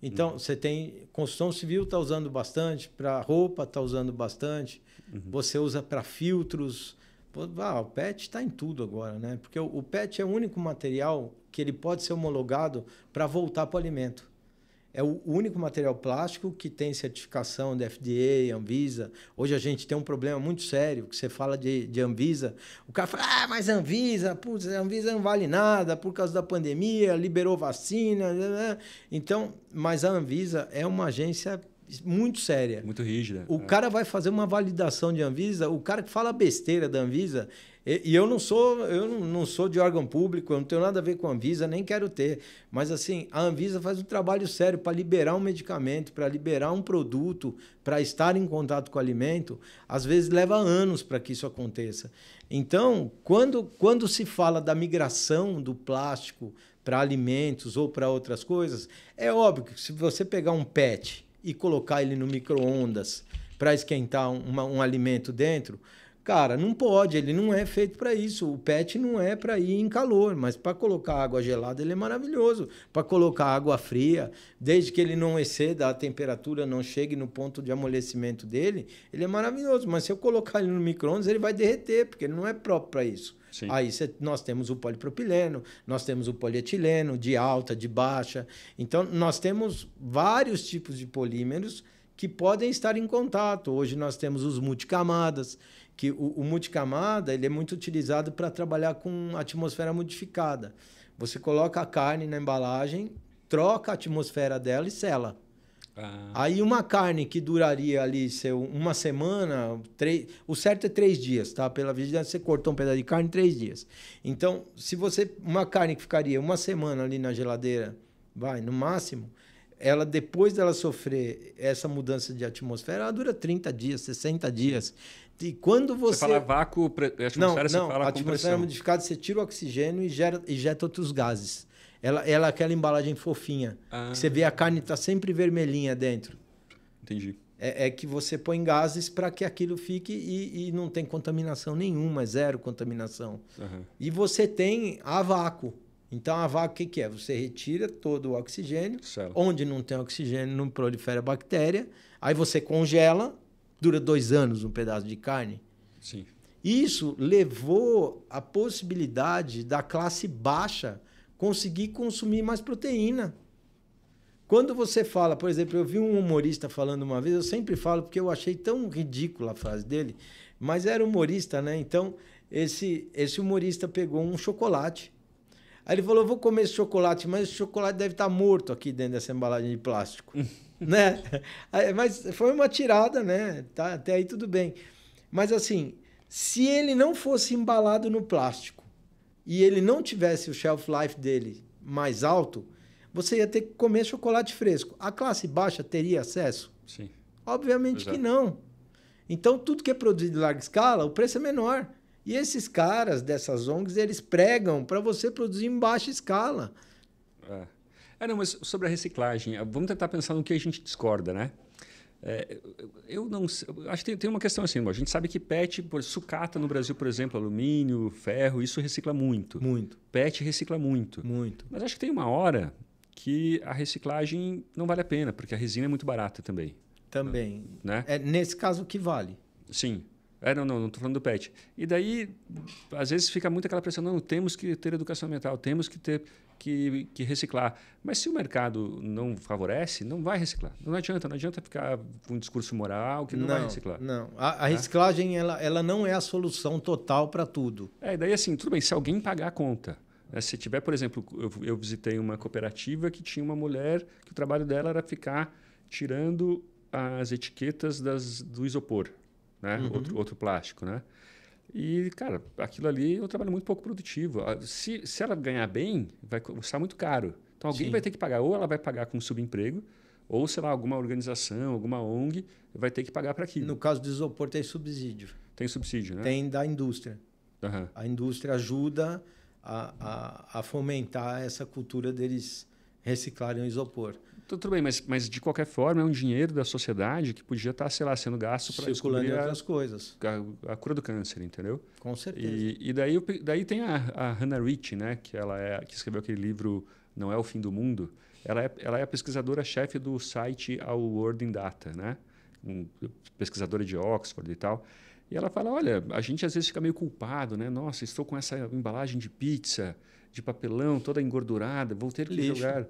Então, você tem... Construção civil está usando bastante, para roupa está usando bastante, você usa para filtros. O PET está em tudo agora, né? Porque o PET é o único material que ele pode ser homologado para voltar para o alimento. É o único material plástico que tem certificação da FDA, Anvisa. Hoje a gente tem um problema muito sério, que você fala de Anvisa. O cara fala, mas Anvisa, putz, a Anvisa não vale nada por causa da pandemia, liberou vacina. Né? Então, mas a Anvisa é uma agência muito séria. Muito rígida. O cara vai fazer uma validação de Anvisa, o cara que fala besteira da Anvisa, E eu não sou de órgão público, eu não tenho nada a ver com a Anvisa, nem quero ter. Mas assim, a Anvisa faz um trabalho sério para liberar um medicamento, para liberar um produto, para estar em contato com o alimento. Às vezes leva anos para que isso aconteça. Então, quando se fala da migração do plástico para alimentos ou para outras coisas, é óbvio que se você pegar um PET e colocar ele no micro-ondas para esquentar um alimento dentro, cara, não pode, ele não é feito para isso. O PET não é para ir em calor, mas para colocar água gelada ele é maravilhoso. Para colocar água fria, desde que ele não exceda a temperatura, não chegue no ponto de amolecimento dele, ele é maravilhoso. Mas se eu colocar ele no micro-ondas, ele vai derreter, porque ele não é próprio para isso. Sim. Aí nós temos o polipropileno, nós temos o polietileno, de alta, de baixa. Então, nós temos vários tipos de polímeros que podem estar em contato. Hoje nós temos os multicamadas, que o multicamada ele é muito utilizado para trabalhar com atmosfera modificada. Você coloca a carne na embalagem, troca a atmosfera dela e sela. Aí uma carne que duraria ali uma semana, o certo é 3 dias, tá? Pela vigilância, você cortou um pedaço de carne em 3 dias. Então, uma carne que ficaria uma semana ali na geladeira, no máximo, ela depois dela sofrer essa mudança de atmosfera, ela dura 30 dias, 60 dias. E quando você fala vácuo, atmosfera, você fala a atmosfera modificada, você tira o oxigênio e injeta outros gases. Ela é aquela embalagem fofinha. Que você vê a carne está sempre vermelhinha dentro. Entendi. É que você põe gases para que aquilo fique e não tem contaminação nenhuma, zero contaminação. E você tem a vácuo. Então, a vácuo, o que é? Você retira todo o oxigênio. Onde não tem oxigênio, não prolifera bactéria. Aí você congela, dura 2 anos um pedaço de carne. Sim. Isso levou a possibilidade da classe baixa conseguir consumir mais proteína. Quando você fala, por exemplo, eu vi um humorista falando uma vez, eu sempre falo porque eu achei tão ridícula a frase dele, mas era humorista, né? Então, esse humorista pegou um chocolate. Aí ele falou, vou comer esse chocolate, mas esse chocolate deve estar morto aqui dentro dessa embalagem de plástico. Né? Mas foi uma tirada, né? Tá, até aí tudo bem. Mas assim, se ele não fosse embalado no plástico e ele não tivesse o shelf life dele mais alto, você ia ter que comer chocolate fresco. A classe baixa teria acesso? Sim. Obviamente que não. Então, tudo que é produzido em larga escala, o preço é menor. E esses caras dessas ONGs, eles pregam para você produzir em baixa escala. Não, mas sobre a reciclagem, vamos tentar pensar no que a gente discorda, né? Eu não sei, acho que tem uma questão assim, a gente sabe que PET, sucata no Brasil, por exemplo, alumínio, ferro, isso recicla muito. Muito. PET recicla muito. Muito. Mas acho que tem uma hora que a reciclagem não vale a pena, porque a resina é muito barata também. Também. Né? É nesse caso que vale. Sim. Não estou falando do PET. E daí, às vezes, fica muito aquela pressão, não, temos que ter educação ambiental, temos que ter que reciclar. Mas se o mercado não favorece, não vai reciclar. Não adianta ficar com um discurso moral que não vai reciclar. Não, a reciclagem ela não é a solução total para tudo. Daí assim, tudo bem, se alguém pagar a conta. Né? Se tiver, por exemplo, eu visitei uma cooperativa que tinha uma mulher que o trabalho dela era ficar tirando as etiquetas do isopor. Né? Outro plástico, né? E, cara, aquilo ali é um trabalho muito pouco produtivo. Se ela ganhar bem, vai custar muito caro. Então, alguém vai ter que pagar. Ou ela vai pagar com subemprego, ou, sei lá, alguma organização, alguma ONG vai ter que pagar para aquilo. No caso do isopor, tem subsídio. Tem subsídio, né? Tem da indústria. A indústria ajuda a fomentar essa cultura deles reciclarem o isopor. Então, tudo bem, mas de qualquer forma é um dinheiro da sociedade que podia estar, sei lá, sendo gasto para circulando em outras coisas. A cura do câncer, entendeu? Com certeza. E daí tem a Hannah Rich, né, que escreveu aquele livro Não é o Fim do Mundo. Ela é a pesquisadora-chefe do site Our World in Data, né? Pesquisadora de Oxford e tal. E ela fala, olha, a gente às vezes fica meio culpado, né? Nossa, estou com essa embalagem de pizza, de papelão, toda engordurada, vou ter que jogar.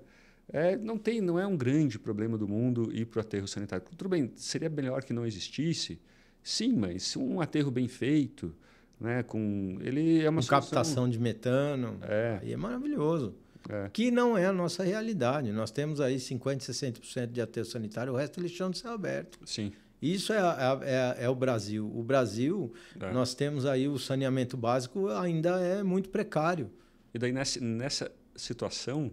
Não é um grande problema do mundo ir para o aterro sanitário. Tudo bem, seria melhor que não existisse? Sim, mas um aterro bem feito, né, ele é uma com captação de metano, aí é maravilhoso. Que não é a nossa realidade. Nós temos aí 50%, 60% de aterro sanitário, o resto eles deixam de ser aberto. Sim. Isso é o Brasil. O Brasil, nós temos aí o saneamento básico ainda é muito precário. E daí nessa situação,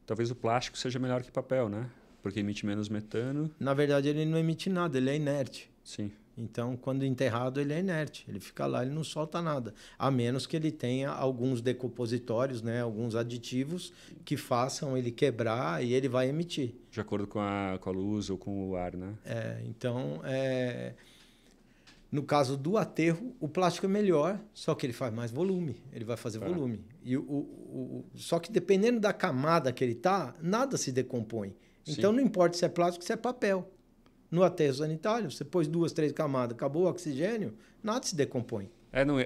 talvez o plástico seja melhor que papel, né? Porque emite menos metano. Na verdade, ele não emite nada, ele é inerte. Sim. Então, quando enterrado, ele é inerte. Ele fica lá, ele não solta nada. A menos que ele tenha alguns decompositórios, né? Alguns aditivos que façam ele quebrar e ele vai emitir. De acordo com a luz ou com o ar, né? Então, no caso do aterro, o plástico é melhor, só que ele faz mais volume. Ele vai fazer volume. E só que dependendo da camada que ele está, nada se decompõe. Então, não importa se é plástico ou se é papel. No aterro sanitário, você pôs 2, 3 camadas, acabou o oxigênio, nada se decompõe.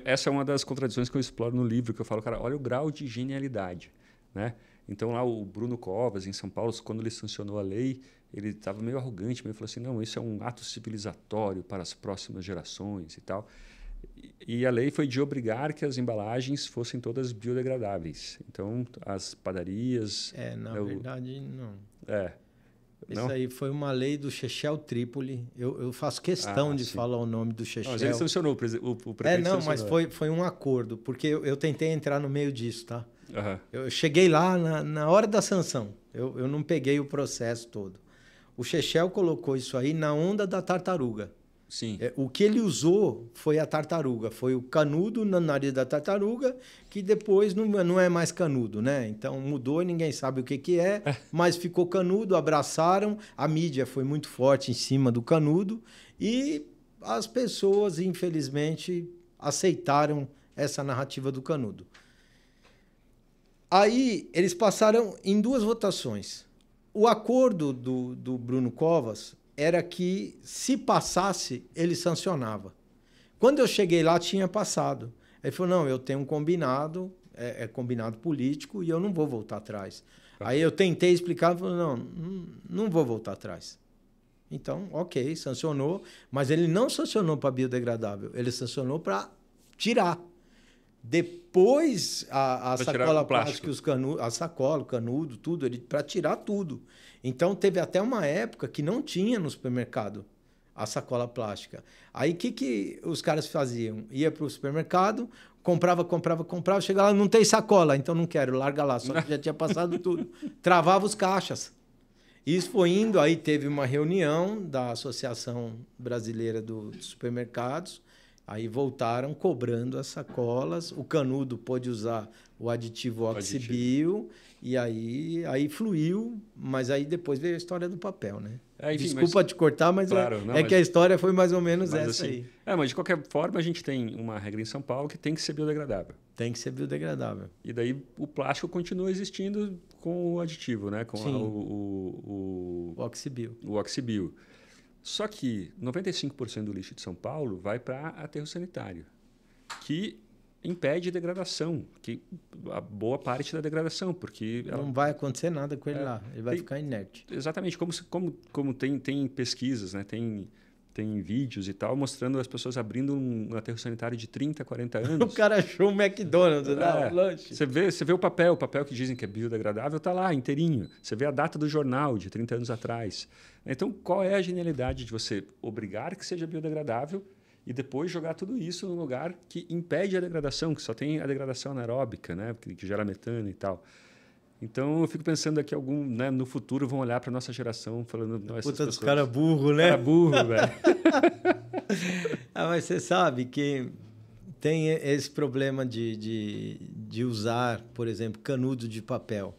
Essa é uma das contradições que eu exploro no livro, que eu falo, cara, olha o grau de genialidade, né? Então lá o Bruno Covas, em São Paulo, quando ele sancionou a lei, ele estava meio arrogante, meio falou assim, não, isso é um ato civilizatório para as próximas gerações e tal. E a lei foi de obrigar que as embalagens fossem todas biodegradáveis. Então, as padarias... Na verdade, não. Não? Isso aí foi uma lei do Chechel Trípoli. Eu faço questão de falar o nome do Chechel. Mas ele sancionou, o prefeito não, sancionou. mas foi um acordo, porque eu tentei entrar no meio disso, tá? Uhum. Eu cheguei lá na hora da sanção. Eu não peguei o processo todo. O Chechel colocou isso aí na onda da tartaruga. Sim. O que ele usou foi a tartaruga, foi o canudo na nariz da tartaruga, que depois não é mais canudo, né? Então mudou e ninguém sabe o que é, mas ficou canudo, abraçaram, a mídia foi muito forte em cima do canudo e as pessoas, infelizmente, aceitaram essa narrativa do canudo. Aí eles passaram em 2 votações. O acordo do Bruno Covas era que, se passasse, ele sancionava. Quando eu cheguei lá, tinha passado. Ele falou, não, eu tenho um combinado, é combinado político, e eu não vou voltar atrás. Aí eu tentei explicar, ele falou, não vou voltar atrás. Então, ok, sancionou, mas ele não sancionou para biodegradável, ele sancionou para tirar. Depois, a sacola plástica, a sacola, o canudo, tudo, para tirar tudo. Então, teve até uma época que não tinha no supermercado a sacola plástica. Aí, o que os caras faziam? Ia para o supermercado, comprava, chegava lá, não tem sacola, então não quero, larga lá, só que já tinha passado tudo. Travava os caixas. Isso foi indo, aí teve uma reunião da Associação Brasileira dos Supermercados, aí voltaram cobrando as sacolas, o canudo pôde usar o aditivo Oxibio, e aí fluiu, mas aí depois veio a história do papel, né? Enfim, desculpa te cortar, mas claro, que a história foi mais ou menos essa assim, aí. Mas de qualquer forma, a gente tem uma regra em São Paulo que tem que ser biodegradável. Tem que ser biodegradável. E daí o plástico continua existindo com o aditivo, né? Com o Oxibio. O Oxibio. Só que 95% do lixo de São Paulo vai para aterro sanitário, que impede degradação, que a boa parte da degradação, porque... Não vai acontecer nada com ele lá, ele vai ficar inerte. Exatamente, como tem pesquisas, né? Tem vídeos e tal, mostrando as pessoas abrindo um aterro sanitário de 30, 40 anos. O cara achou um McDonald's, o lanche. Você vê o papel que dizem que é biodegradável, está lá, inteirinho. Você vê a data do jornal, de 30 anos atrás. Então, qual é a genialidade de você obrigar que seja biodegradável e depois jogar tudo isso num lugar que impede a degradação, que só tem a degradação anaeróbica, né? que gera metano e tal. Então, eu fico pensando aqui, né, no futuro vão olhar para a nossa geração falando... Puta dos caras burros, né? Cara burro, velho. Mas você sabe que tem esse problema de usar, por exemplo, canudo de papel.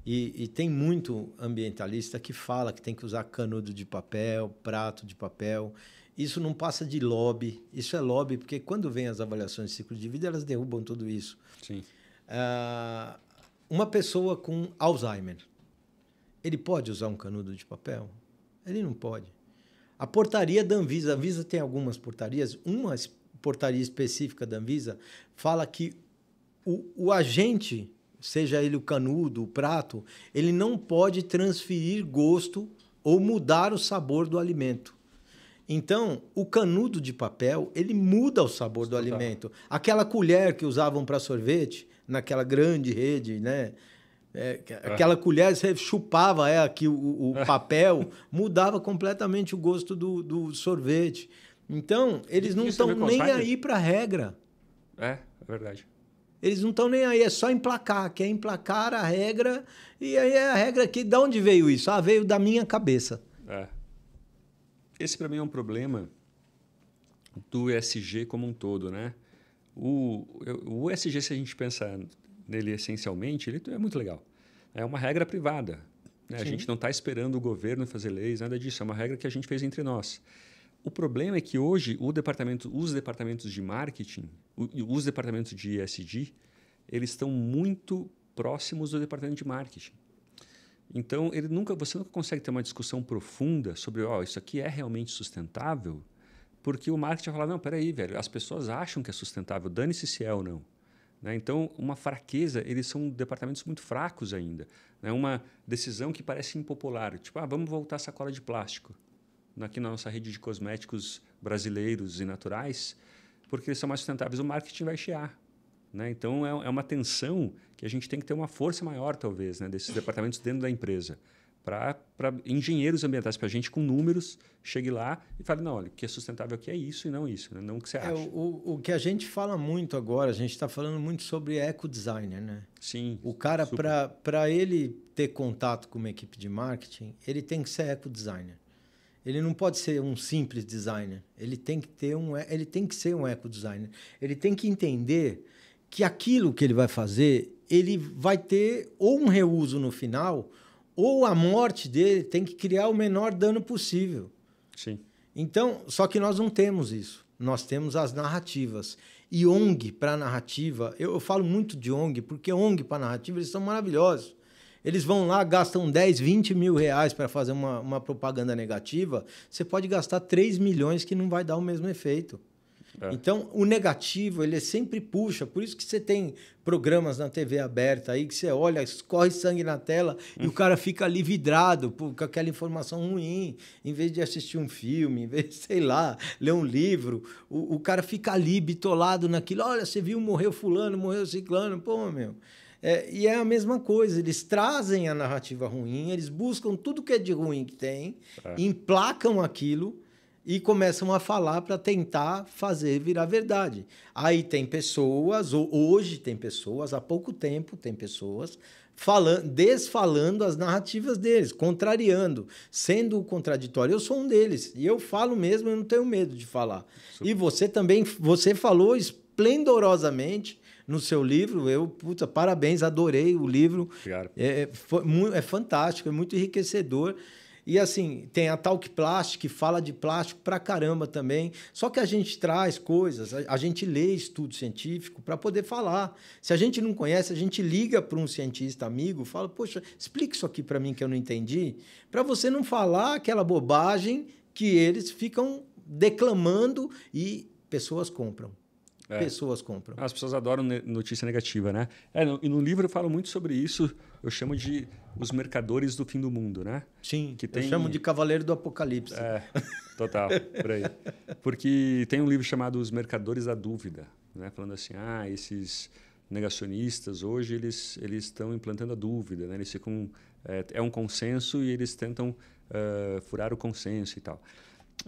E tem muito ambientalista que fala que tem que usar canudo de papel, prato de papel. Isso não passa de lobby. Isso é lobby, porque quando vem as avaliações de ciclo de vida, elas derrubam tudo isso. Sim. Uma pessoa com Alzheimer, ele pode usar um canudo de papel? Ele não pode. A portaria da Anvisa, a Anvisa tem algumas portarias, uma portaria específica da Anvisa fala que o agente, seja ele o canudo, o prato, ele não pode transferir gosto ou mudar o sabor do alimento. Então, o canudo de papel, ele muda o sabor do alimento. Aquela colher que usavam para sorvete, naquela grande rede, né? Aquela colher, você chupava aqui o papel, mudava completamente o gosto do sorvete. Então, eles não estão nem aí para a regra. É verdade. Eles não estão nem aí, é só emplacar. Quer emplacar a regra, e aí é a regra que... De onde veio isso? Veio da minha cabeça. Esse, para mim, é um problema do ESG como um todo, né? O ESG, se a gente pensar nele essencialmente, ele é muito legal. É uma regra privada, né? A gente não está esperando o governo fazer leis, nada disso. É uma regra que a gente fez entre nós. O problema é que hoje os departamentos de marketing, os departamentos de ESG, eles estão muito próximos do departamento de marketing. Então, você nunca consegue ter uma discussão profunda sobre isso aqui é realmente sustentável, porque o marketing vai falar, não, peraí, velho, as pessoas acham que é sustentável, dane-se se é ou não. Né? Então, uma fraqueza, eles são departamentos muito fracos ainda. Né? Uma decisão que parece impopular, tipo, vamos voltar à sacola de plástico. Aqui na nossa rede de cosméticos brasileiros e naturais, porque eles são mais sustentáveis, o marketing vai chiar. Né? Então, é uma tensão que a gente tem que ter uma força maior, talvez, né, desses departamentos dentro da empresa, para engenheiros ambientais, para a gente com números, chegue lá e fale, não, olha, o que é sustentável aqui é isso e não isso, né? Não o que você acha. O que a gente fala muito agora, a gente está falando muito sobre eco-designer, né? Sim. O cara, para ele ter contato com uma equipe de marketing, ele tem que ser eco-designer. Ele não pode ser um simples designer. Ele tem que ser um eco-designer. Ele tem que entender que aquilo que ele vai fazer, ele vai ter ou um reuso no final, ou a morte dele tem que criar o menor dano possível. Sim. Então, só que nós não temos isso. Nós temos as narrativas. E ONG para narrativa, eu falo muito de ONG, porque ONG para narrativa, eles são maravilhosos. Eles vão lá, gastam 10, 20 mil reais para fazer uma propaganda negativa, você pode gastar 3 milhões que não vai dar o mesmo efeito. Então, o negativo, ele sempre puxa. Por isso que você tem programas na TV aberta aí que você olha, escorre sangue na tela e o cara fica ali vidrado com aquela informação ruim. Em vez de assistir um filme, em vez de, sei lá, ler um livro, o cara fica ali bitolado naquilo. Olha, você viu, morreu fulano, morreu ciclano. Pô, meu... e é a mesma coisa, eles trazem a narrativa ruim, eles buscam tudo que é de ruim que tem, emplacam aquilo e começam a falar para tentar fazer virar verdade. Aí tem pessoas, hoje tem pessoas, há pouco tempo tem pessoas desfalando as narrativas deles, contrariando, sendo contraditório. Eu sou um deles, e eu falo mesmo, eu não tenho medo de falar. Super. E você também, você falou esplendorosamente no seu livro, parabéns, adorei o livro. É fantástico, é muito enriquecedor. E assim, tem a Talk Plastic, que fala de plástico pra caramba também. Só que a gente traz coisas, a gente lê estudo científico para poder falar. Se a gente não conhece, a gente liga para um cientista amigo, fala, poxa, explica isso aqui para mim que eu não entendi, para você não falar aquela bobagem que eles ficam declamando e pessoas compram. Pessoas compram. As pessoas adoram notícia negativa, né? E no livro eu falo muito sobre isso. Eu chamo de os mercadores do fim do mundo, né? Sim, eu chamo de Cavaleiro do Apocalipse. Total, por aí. Porque tem um livro chamado Os Mercadores da Dúvida, né? Falando assim, esses negacionistas hoje eles estão implantando a dúvida, né? Eles ficam, é um consenso e eles tentam furar o consenso e tal.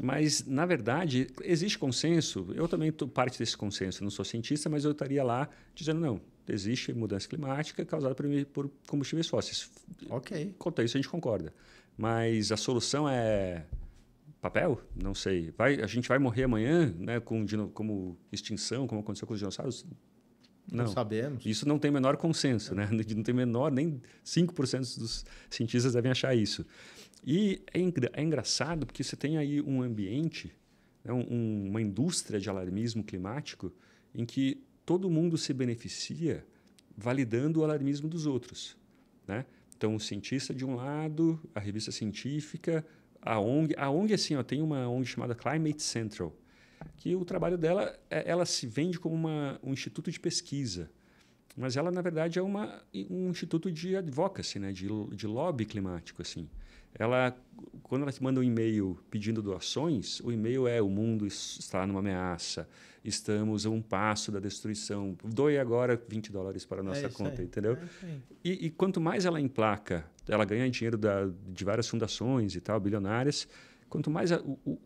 Mas, na verdade, existe consenso. Eu também estou parte desse consenso. Eu não sou cientista, mas eu estaria lá dizendo, não, existe mudança climática causada por combustíveis fósseis. Ok. Quanto a isso, a gente concorda. Mas a solução é papel? Não sei. A gente vai morrer amanhã, né, como extinção, como aconteceu com os dinossauros? Não sabemos. Isso não tem menor consenso. Né? Não tem menor, nem 5% dos cientistas devem achar isso. E é engraçado porque você tem aí um ambiente, né, uma indústria de alarmismo climático em que todo mundo se beneficia validando o alarmismo dos outros. Né? Então, o cientista de um lado, a revista científica, a ONG. A ONG, assim, tem uma ONG chamada Climate Central, que o trabalho dela, ela se vende como um instituto de pesquisa. Mas ela, na verdade, é um instituto de advocacy, né? de lobby climático. Assim. Quando ela te manda um e-mail pedindo doações, o e-mail é: o mundo está numa ameaça, estamos a um passo da destruição, doe agora $20 para a nossa conta, entendeu? E quanto mais ela emplaca, ela ganha dinheiro de várias fundações e tal, bilionárias, quanto mais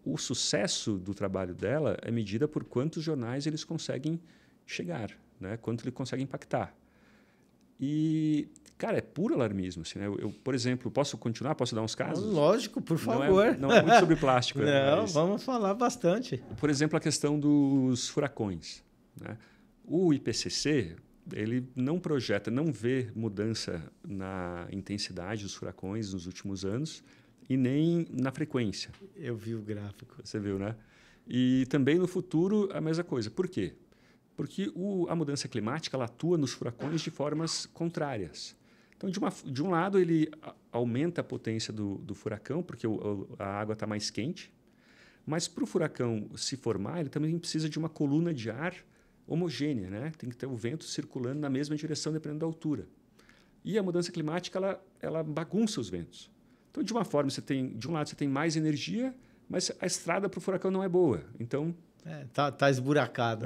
o sucesso do trabalho dela é medida por quantos jornais eles conseguem chegar, né? Quanto ele consegue impactar. E, cara, é puro alarmismo. Assim, né? Por exemplo, posso continuar? Posso dar uns casos? Lógico, por favor. Não é muito sobre plástico. Não, vamos falar bastante. Por exemplo, a questão dos furacões. Né? O IPCC, ele não projeta, não vê mudança na intensidade dos furacões nos últimos anos e nem na frequência. Eu vi o gráfico. Você viu, né? E também no futuro a mesma coisa. Por quê? Porque a mudança climática ela atua nos furacões de formas contrárias. Então, de um lado, ele aumenta a potência do furacão, porque a água está mais quente, mas para o furacão se formar, ele também precisa de uma coluna de ar homogênea, né? Tem que ter o vento circulando na mesma direção, dependendo da altura. E a mudança climática ela bagunça os ventos. Então, de uma forma, de um lado, você tem mais energia, mas a estrada para o furacão não é boa. Então, tá esburacado.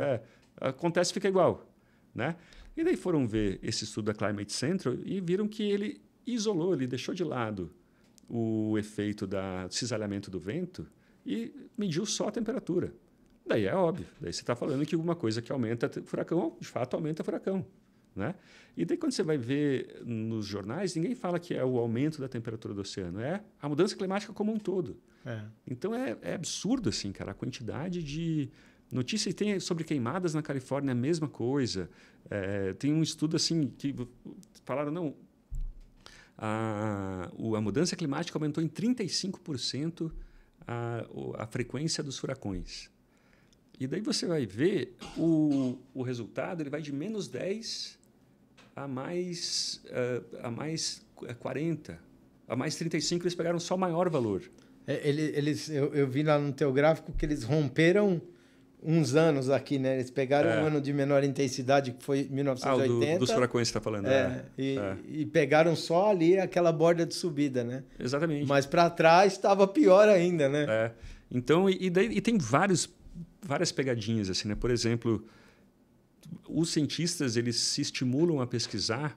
Acontece, fica igual, né? E daí foram ver esse estudo da Climate Central e viram que ele isolou, ele deixou de lado o efeito do cisalhamento do vento e mediu só a temperatura. Daí é óbvio, daí você está falando que uma coisa que aumenta furacão, de fato aumenta furacão, né? E daí quando você vai ver nos jornais, ninguém fala que é o aumento da temperatura do oceano, é a mudança climática como um todo. Então é absurdo, assim, cara, a quantidade de notícias. Tem sobre queimadas na Califórnia, a mesma coisa. Tem um estudo assim que falaram, não, a mudança climática aumentou em 35% a frequência dos furacões. E daí você vai ver o resultado, ele vai de menos 10 a mais 40. A mais 35 eles pegaram só o maior valor. Eu vi lá no teu gráfico que eles romperam uns anos aqui, né? Eles pegaram um ano de menor intensidade, que foi 1980. Dos furacões que você está falando. E pegaram só ali aquela borda de subida, né? Exatamente. Mas para trás estava pior ainda, né? Então, e tem várias pegadinhas, assim, né? Por exemplo, os cientistas eles se estimulam a pesquisar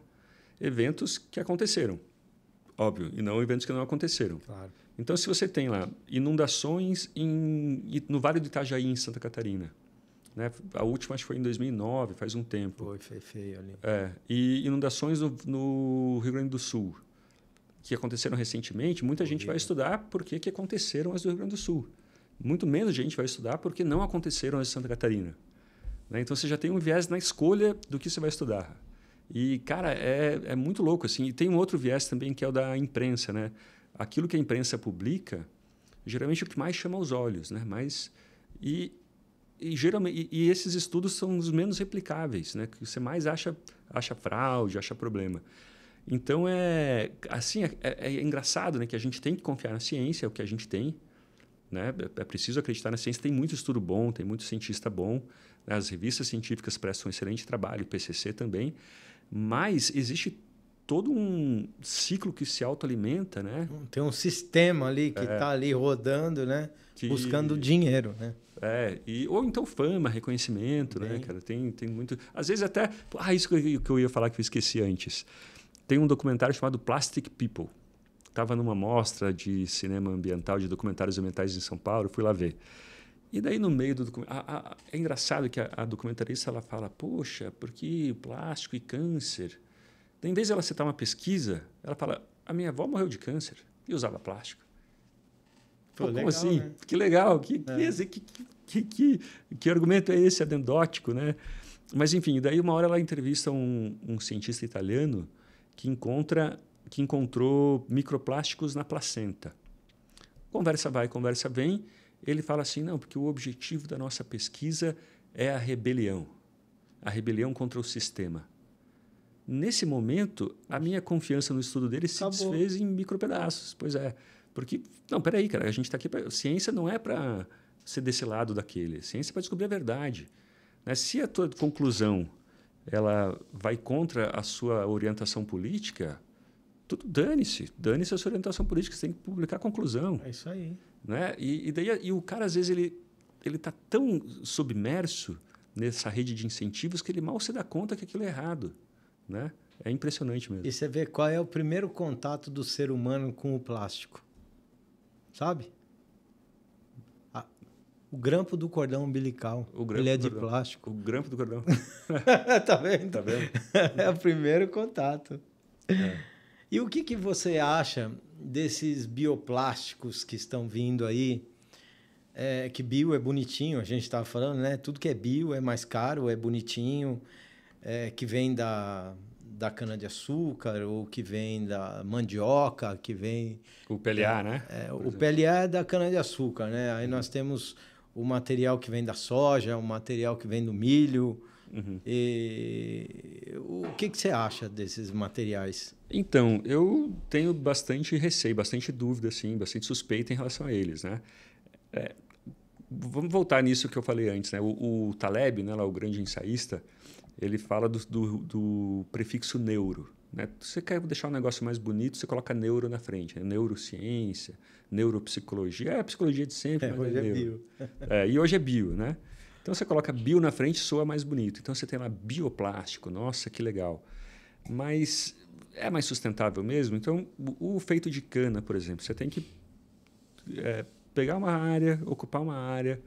eventos que aconteceram, óbvio, e não eventos que não aconteceram. Claro. Então, se você tem lá inundações no Vale do Itajaí, em Santa Catarina, né? A última acho que foi em 2009, faz um tempo. Foi feio ali. E inundações no Rio Grande do Sul, que aconteceram recentemente, muita gente vai estudar por que aconteceram as do Rio Grande do Sul. Muito menos gente vai estudar porque não aconteceram as de Santa Catarina. Né? Então, você já tem um viés na escolha do que você vai estudar. E, cara, é muito louco, assim. E tem um outro viés também, que é o da imprensa, né? Aquilo que a imprensa publica, geralmente é o que mais chama os olhos, né? Geralmente, esses estudos são os menos replicáveis, né? Que você mais acha fraude, acha problema. Então, é engraçado, né? Que a gente tem que confiar na ciência, é o que a gente tem. Né? É preciso acreditar na ciência. Tem muito estudo bom, tem muito cientista bom. Né? As revistas científicas prestam um excelente trabalho, o PCC também. Mas existe todo um ciclo que se autoalimenta, né? Tem um sistema ali que está ali rodando, né? Buscando dinheiro, né? Ou então fama, reconhecimento, né, cara? Tem muito... Às vezes até... isso que eu ia falar que eu esqueci antes. Tem um documentário chamado Plastic People. Estava numa mostra de cinema ambiental, de documentários ambientais em São Paulo, fui lá ver. E daí, no meio do documentário... É engraçado que a documentarista ela fala, poxa, porque plástico e câncer... Em vez de ela citar uma pesquisa, ela fala, a minha avó morreu de câncer e usava plástico. Pô, como legal, assim? Né? Que legal, que argumento é esse anedótico, né? Mas, enfim, daí uma hora ela entrevista um cientista italiano que encontrou microplásticos na placenta. Conversa vai, conversa vem, ele fala assim, não, porque o objetivo da nossa pesquisa é a rebelião contra o sistema. Nesse momento, a minha confiança no estudo dele se desfez em micropedaços. Pois é. Porque, não, peraí, cara, a gente está aqui para... Ciência não é para ser desse lado daquele. Ciência é para descobrir a verdade. Né? Se a tua conclusão ela vai contra a sua orientação política, tudo dane-se a sua orientação política, você tem que publicar a conclusão. É isso aí. Né? E o cara, às vezes, ele está tão submerso nessa rede de incentivos que ele mal se dá conta que aquilo é errado. Né? É impressionante mesmo. E você vê qual é o primeiro contato do ser humano com o plástico. Sabe? O grampo do cordão umbilical. Ele é de plástico. O grampo do cordão. Tá vendo? Tá vendo? É o primeiro contato. E o que você acha desses bioplásticos que estão vindo aí? Que bio é bonitinho, a gente estava falando, né? Tudo que é bio é mais caro, é bonitinho, que vem da cana-de-açúcar, ou que vem da mandioca, que vem... O PLA, né? O PLA é da cana-de-açúcar, né? Aí nós temos o material que vem da soja, o material que vem do milho. Uhum. E o que você acha desses materiais? Então, eu tenho bastante receio, bastante dúvida, assim, bastante suspeita em relação a eles, né? Vamos voltar nisso que eu falei antes, né? O Taleb, né, lá, o grande ensaísta, ele fala do prefixo neuro. Né? Você quer deixar um negócio mais bonito, você coloca neuro na frente. Né? Neurociência, neuropsicologia. É a psicologia de sempre, mas hoje é bio. E hoje é bio, né? Então, você coloca bio na frente, soa mais bonito. Então, você tem lá bioplástico. Nossa, que legal. Mas é mais sustentável mesmo? Então, o feito de cana, por exemplo, você tem que pegar uma área, ocupar uma área,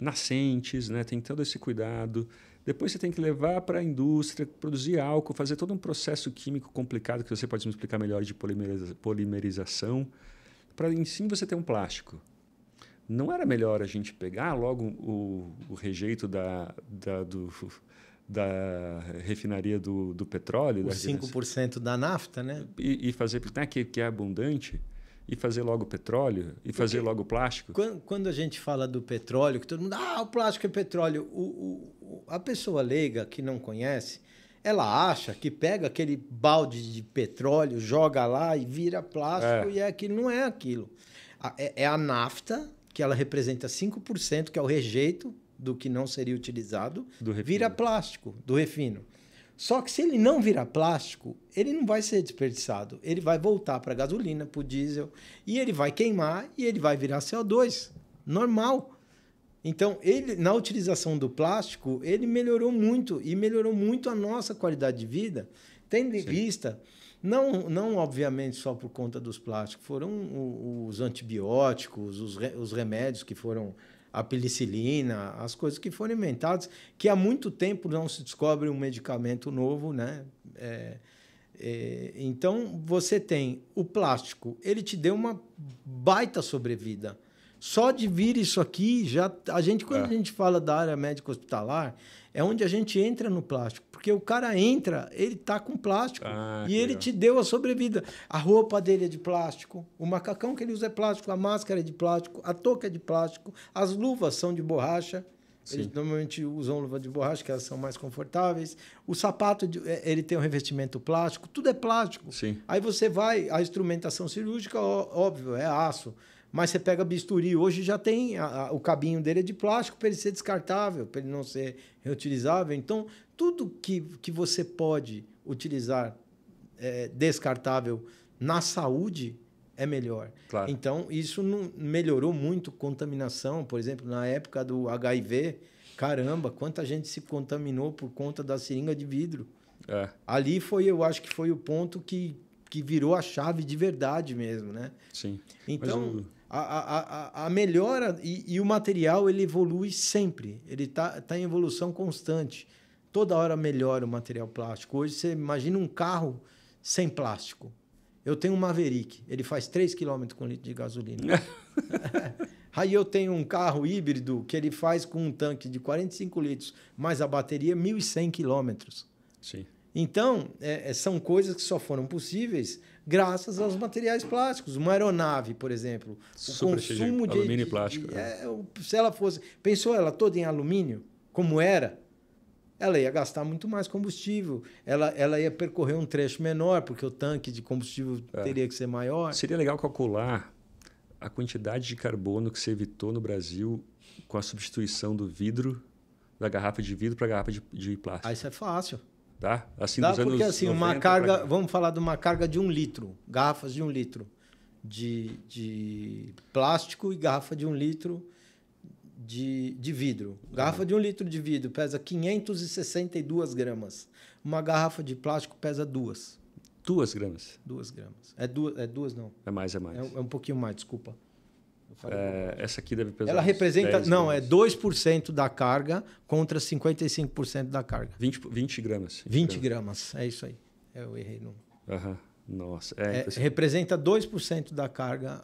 nascentes, né? Tem todo esse cuidado. Depois você tem que levar para a indústria, produzir álcool, fazer todo um processo químico complicado que você pode me explicar melhor de polimerização, para em si você ter um plástico. Não era melhor a gente pegar logo o rejeito da refinaria do petróleo? Os 5% da nafta, né? E fazer, né, que é abundante, e fazer logo petróleo, e fazer logo plástico? Quando a gente fala do petróleo, que todo mundo... o plástico é petróleo. A pessoa leiga que não conhece, ela acha que pega aquele balde de petróleo, joga lá e vira plástico, e aquilo não é aquilo. É a nafta, que ela representa 5%, que é o rejeito do que não seria utilizado, vira plástico, do refino. Só que se ele não virar plástico, ele não vai ser desperdiçado. Ele vai voltar para a gasolina, para o diesel, e ele vai queimar e ele vai virar CO2. Normal. Então, na utilização do plástico, ele melhorou muito, e melhorou muito a nossa qualidade de vida, tendo em vista, não obviamente só por conta dos plásticos, foram os antibióticos, os remédios que foram a penicilina, as coisas que foram inventadas, que há muito tempo não se descobre um medicamento novo, né? Então, você tem o plástico, ele te deu uma baita sobrevida. Só de vir isso aqui, quando a gente fala da área médico-hospitalar, é onde a gente entra no plástico. Porque o cara entra, ele está com plástico. E ele te deu a sobrevida. A roupa dele é de plástico, o macacão que ele usa é plástico, a máscara é de plástico, a touca é de plástico, as luvas são de borracha. Sim. Eles normalmente usam luva de borracha, que elas são mais confortáveis. O sapato, ele tem um revestimento plástico, tudo é plástico. Sim. Aí você vai, a instrumentação cirúrgica, óbvio, é aço. Mas você pega bisturi, hoje já tem o cabinho dele é de plástico para ele ser descartável, para ele não ser reutilizável. Então, tudo que você pode utilizar descartável na saúde é melhor. Claro. Então, isso não melhorou muito a contaminação. Por exemplo, na época do HIV, caramba, quanta gente se contaminou por conta da seringa de vidro. Ali eu acho que foi o ponto que virou a chave de verdade mesmo, né? Sim. Então, a melhora e o material, ele evolui sempre. Ele tá em evolução constante. Toda hora melhora o material plástico. Hoje, você imagina um carro sem plástico. Eu tenho um Maverick, ele faz 3 km com litro de gasolina. Aí eu tenho um carro híbrido que ele faz com um tanque de 45 litros, mais a bateria, 1.100 quilômetros. Sim. Então, são coisas que só foram possíveis graças aos materiais plásticos. Uma aeronave, por exemplo, o consumo de alumínio e plástico. Se ela fosse... Pensou ela toda em alumínio, como era? Ela ia gastar muito mais combustível. Ela ia percorrer um trecho menor, porque o tanque de combustível teria que ser maior. Seria legal calcular a quantidade de carbono que você evitou no Brasil com a substituição do vidro da garrafa de vidro para a garrafa de plástico. Aí isso é fácil. Tá? Assim, Dá dos anos porque assim, uma 90 carga, vamos falar de uma carga de 1 litro, garrafas de 1 litro de plástico e garrafa de 1 litro de vidro. Garrafa de 1 litro de vidro pesa 562 gramas. Uma garrafa de plástico pesa 2. 2 gramas. 2 gramas. É duas não. É mais. É um pouquinho mais, desculpa. Essa aqui deve pesar. Ela representa. 10 não, gramas. é 2% da carga contra 55% da carga. 20 gramas. 20 gramas. É isso aí. Eu errei. Não. Aham. Nossa. Representa 2% da carga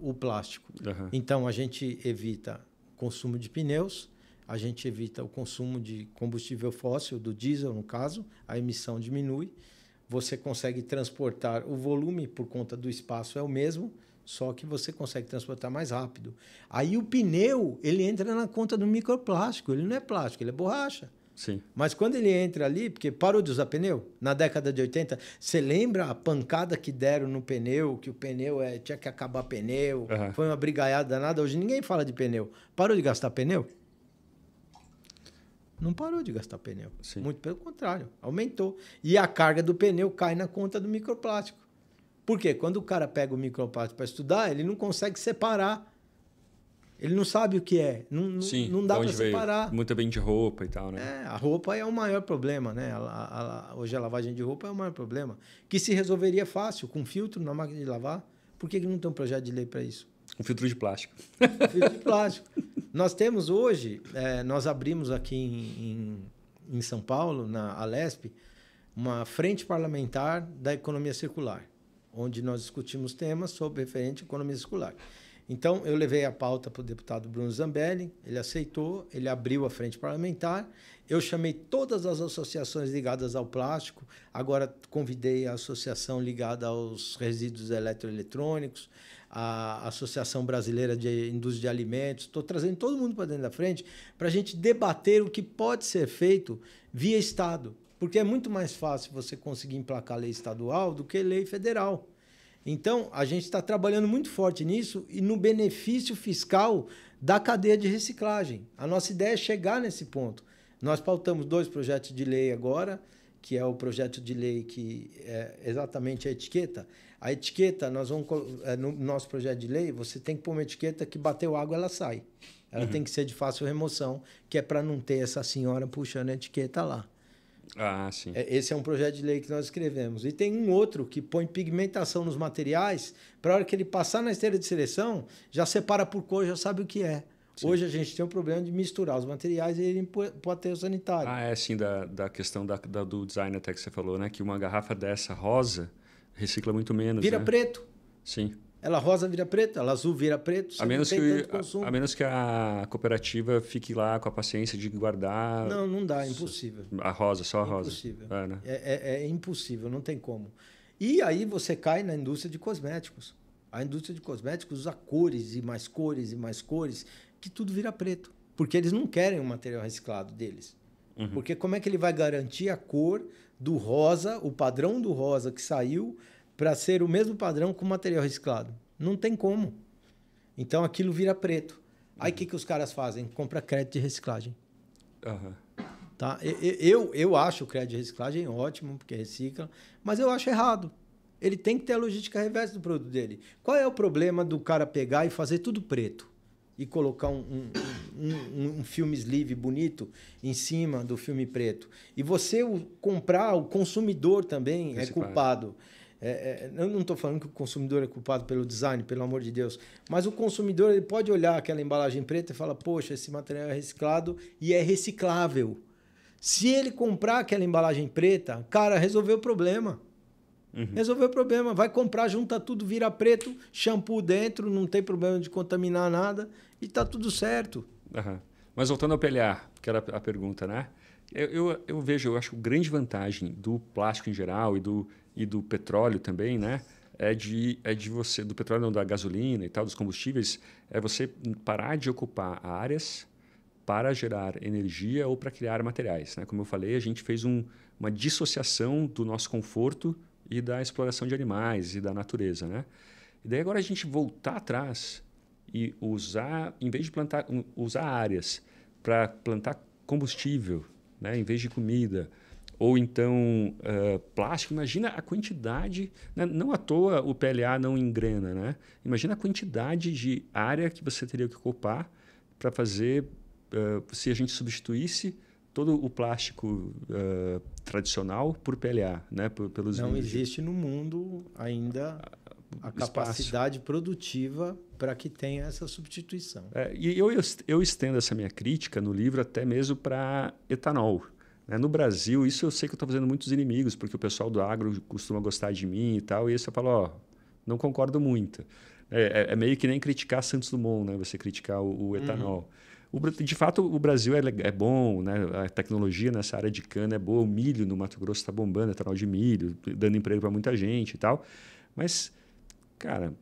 o plástico. Aham. Então, a gente evita consumo de pneus, a gente evita o consumo de combustível fóssil, do diesel, no caso, a emissão diminui. Você consegue transportar, o volume por conta do espaço é o mesmo, só que você consegue transportar mais rápido. Aí o pneu, ele entra na conta do microplástico, ele não é plástico, ele é borracha. Sim. Mas quando ele entra ali, porque parou de usar pneu, na década de 80, você lembra a pancada que deram no pneu, que o pneu tinha que acabar pneu, foi uma brigaiada danada. Hoje ninguém fala de pneu. Parou de gastar pneu? Não parou de gastar pneu. Sim. Muito pelo contrário, aumentou. E a carga do pneu cai na conta do microplástico. Por quê? Quando o cara pega o microplástico para estudar, ele não consegue separar. Ele não sabe o que é. Não dá para separar. Muito bem de roupa e tal, né? A roupa é o maior problema, né? Hoje a lavagem de roupa é o maior problema. Que se resolveria fácil, com filtro na máquina de lavar. Por que não tem um projeto de lei para isso? Um filtro de plástico. Filtro de plástico. Nós temos hoje, nós abrimos aqui em São Paulo, na Alesp, uma frente parlamentar da economia circular, onde nós discutimos temas sobre referente à economia circular. Então, eu levei a pauta para o deputado Bruno Zambelli, ele aceitou, ele abriu a frente parlamentar, eu chamei todas as associações ligadas ao plástico, agora convidei a associação ligada aos resíduos eletroeletrônicos, a Associação Brasileira de Indústria de Alimentos, estou trazendo todo mundo para dentro da frente para a gente debater o que pode ser feito via Estado, porque é muito mais fácil você conseguir emplacar lei estadual do que lei federal. Então, a gente está trabalhando muito forte nisso e no benefício fiscal da cadeia de reciclagem. A nossa ideia é chegar nesse ponto. Nós pautamos 2 projetos de lei agora, que é o projeto de lei que é exatamente a etiqueta. A etiqueta, no nosso projeto de lei, você tem que pôr uma etiqueta que bateu água, ela sai. Ela tem que ser de fácil remoção, que é para não ter essa senhora puxando a etiqueta lá. Ah, sim. Esse é um projeto de lei que nós escrevemos. E tem um outro que põe pigmentação nos materiais, para a hora que ele passar na esteira de seleção, já separa por cor, já sabe o que é. Sim. Hoje a gente tem um problema de misturar os materiais e irem para o aterro sanitário. Sim, da questão do design até que você falou, né? Que uma garrafa dessa rosa recicla muito menos. Vira né? Preto. Sim. Ela rosa vira preto, ela azul vira preto, a menos que a cooperativa fique lá com a paciência de guardar... Não dá, é impossível. A rosa, só a rosa. Impossível. Né? É impossível, não tem como. E aí você cai na indústria de cosméticos. A indústria de cosméticos usa cores e mais cores e mais cores, que tudo vira preto. Porque eles não querem o material reciclado deles. Uhum. Porque como é que ele vai garantir a cor do rosa, o padrão do rosa que saiu, para ser o mesmo padrão com material reciclado? Não tem como. Então, aquilo vira preto. Aí, o que os caras fazem? Compra crédito de reciclagem. Uhum. Tá? Eu acho o crédito de reciclagem ótimo, porque recicla, mas eu acho errado. Ele tem que ter a logística reversa do produto dele. Qual é o problema do cara pegar e fazer tudo preto? E colocar um filme sleeve bonito em cima do filme preto? E você comprar, o consumidor também é culpado. Eu não estou falando que o consumidor é culpado pelo design, pelo amor de Deus, mas o consumidor ele pode olhar aquela embalagem preta e falar, poxa, esse material é reciclado e é reciclável. Se ele comprar aquela embalagem preta, cara, resolveu o problema. Uhum. Resolveu o problema. Vai comprar, junta tudo, vira preto, shampoo dentro, não tem problema de contaminar nada e está tudo certo. Uhum. Mas voltando ao PLA, que era a pergunta, né? Eu acho grande vantagem do plástico em geral e do petróleo também, né? Do petróleo não, da gasolina e tal, dos combustíveis, é você parar de ocupar áreas para gerar energia ou para criar materiais, né? Como eu falei, a gente fez uma dissociação do nosso conforto e da exploração de animais e da natureza, né? E daí agora a gente voltar atrás e usar, em vez de usar áreas para plantar combustível, né, em vez de comida. Ou então plástico. Imagina a quantidade, né? Não à toa o PLA não engrena, né? Imagina a quantidade de área que você teria que ocupar para fazer, se a gente substituísse todo o plástico tradicional por PLA, né? Pelos não existe no mundo ainda a capacidade produtiva para que tenha essa substituição. E eu estendo essa minha crítica no livro até mesmo para etanol. No Brasil, isso eu sei que eu estou fazendo muitos inimigos, porque o pessoal do agro costuma gostar de mim e tal, e aí você fala, não concordo muito. É meio que nem criticar Santos Dumont, né? Você criticar o etanol. De fato, o Brasil é bom, né? A tecnologia nessa área de cana é boa, o milho no Mato Grosso está bombando, etanol de milho, dando emprego para muita gente e tal. Mas, cara,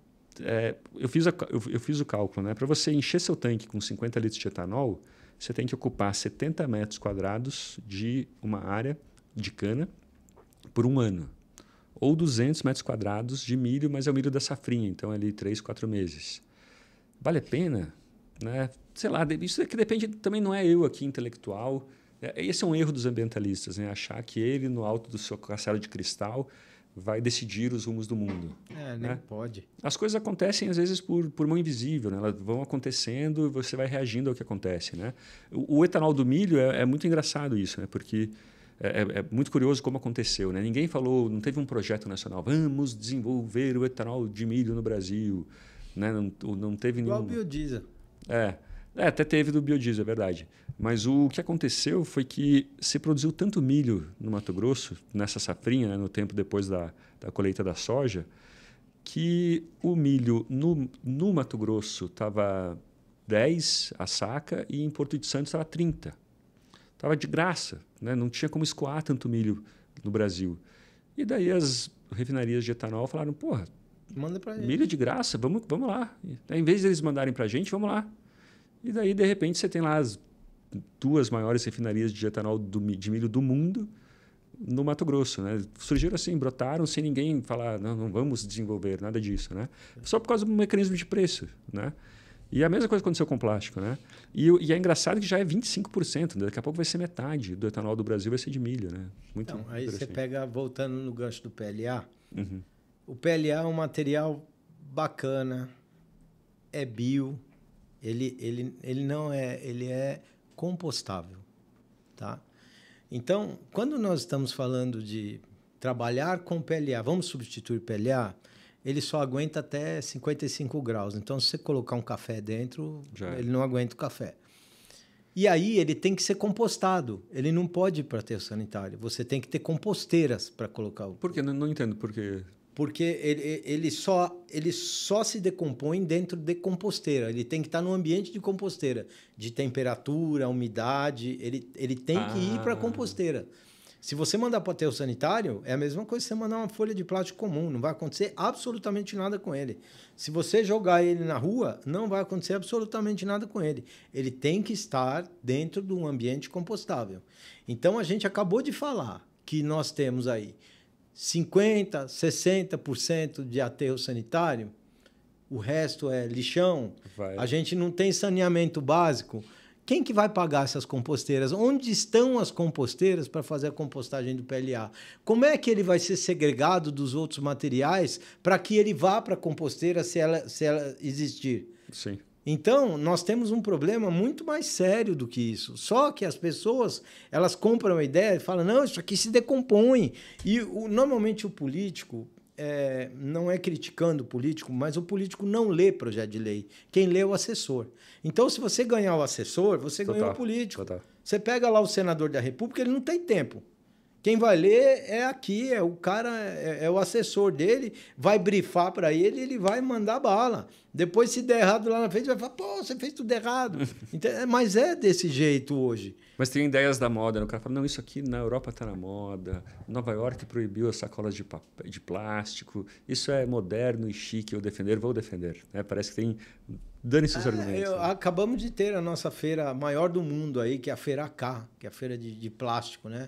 eu fiz o cálculo, né? Para você encher seu tanque com 50 litros de etanol, você tem que ocupar 70 metros quadrados de uma área de cana por um ano. Ou 200 metros quadrados de milho, mas é o milho da safrinha, então é ali 3, 4 meses. Vale a pena? Né? Sei lá, isso é que depende, também não é eu aqui intelectual. Esse é um erro dos ambientalistas, né? Achar que ele, no alto do seu castelo de cristal, vai decidir os rumos do mundo. Nem né? pode. As coisas acontecem, às vezes, por mão invisível. Né? Elas vão acontecendo e você vai reagindo ao que acontece. Né? O etanol do milho é muito engraçado isso, né? Porque é muito curioso como aconteceu. Né? Ninguém falou, não teve um projeto nacional, vamos desenvolver o etanol de milho no Brasil. Né? Não teve nenhum... Igual o biodiesel. Até teve do biodiesel, é verdade. Mas o que aconteceu foi que se produziu tanto milho no Mato Grosso, nessa safrinha, né, no tempo depois da colheita da soja, que o milho no Mato Grosso estava 10 a saca e em Porto de Santos estava 30. Estava de graça, né? Não tinha como escoar tanto milho no Brasil. E daí as refinarias de etanol falaram, porra, manda pra gente. Milho de graça, vamos lá. Em vez deles mandarem para a gente, vamos lá. E daí, de repente, você tem lá as 2 maiores refinarias de etanol de milho do mundo no Mato Grosso. Né? Surgiram assim, brotaram sem ninguém falar, não vamos desenvolver, nada disso. Né? Só por causa do mecanismo de preço. Né? E a mesma coisa aconteceu com o plástico. Né? E é engraçado que já é 25%. Né? Daqui a pouco vai ser metade do etanol do Brasil vai ser de milho. Né? Muito então, aí você pega, voltando no gancho do PLA, o PLA é um material bacana, é bio, ele não é, ele é compostável, tá? Então, quando nós estamos falando de trabalhar com PLA, vamos substituir PLA, ele só aguenta até 55 graus. Então, se você colocar um café dentro, ele não aguenta o café. E aí ele tem que ser compostado. Ele não pode ir para aterro sanitário. Você tem que ter composteiras para colocar o... Por quê? Não entendo por quê. Porque ele só se decompõe dentro de composteira. Ele tem que estar no ambiente de composteira, de temperatura, umidade. Ele tem que ir para a composteira. Se você mandar para o aterro sanitário, é a mesma coisa que você mandar uma folha de plástico comum. Não vai acontecer absolutamente nada com ele. Se você jogar ele na rua, não vai acontecer absolutamente nada com ele. Ele tem que estar dentro de um ambiente compostável. Então, a gente acabou de falar que nós temos aí 50%, 60% de aterro sanitário, o resto é lixão, a gente não tem saneamento básico. Quem que vai pagar essas composteiras? Onde estão as composteiras para fazer a compostagem do PLA? Como é que ele vai ser segregado dos outros materiais para que ele vá para a composteira se ela existir? Sim. Então, nós temos um problema muito mais sério do que isso. Só que as pessoas, elas compram a ideia e falam, não, isso aqui se decompõe. E normalmente o político, não é criticando o político, mas o político não lê projeto de lei. Quem lê é o assessor. Então, se você ganhar o assessor, você ganhou o político. Você pega lá o senador da República, ele não tem tempo. Quem vai ler é aqui, é o cara, é o assessor dele, vai brifar para ele, ele vai mandar bala. Depois, se der errado lá na frente, vai falar, pô, você fez tudo errado. Então, mas é desse jeito hoje. Mas tem ideias da moda, né? O cara fala, não, isso aqui na Europa está na moda, Nova York proibiu as sacolas de plástico, isso é moderno e chique, vou defender. Né? Parece que tem... Dane-se os argumentos. Né? Acabamos de ter a nossa feira maior do mundo aí, que é a Feira K, que é a feira de plástico, né?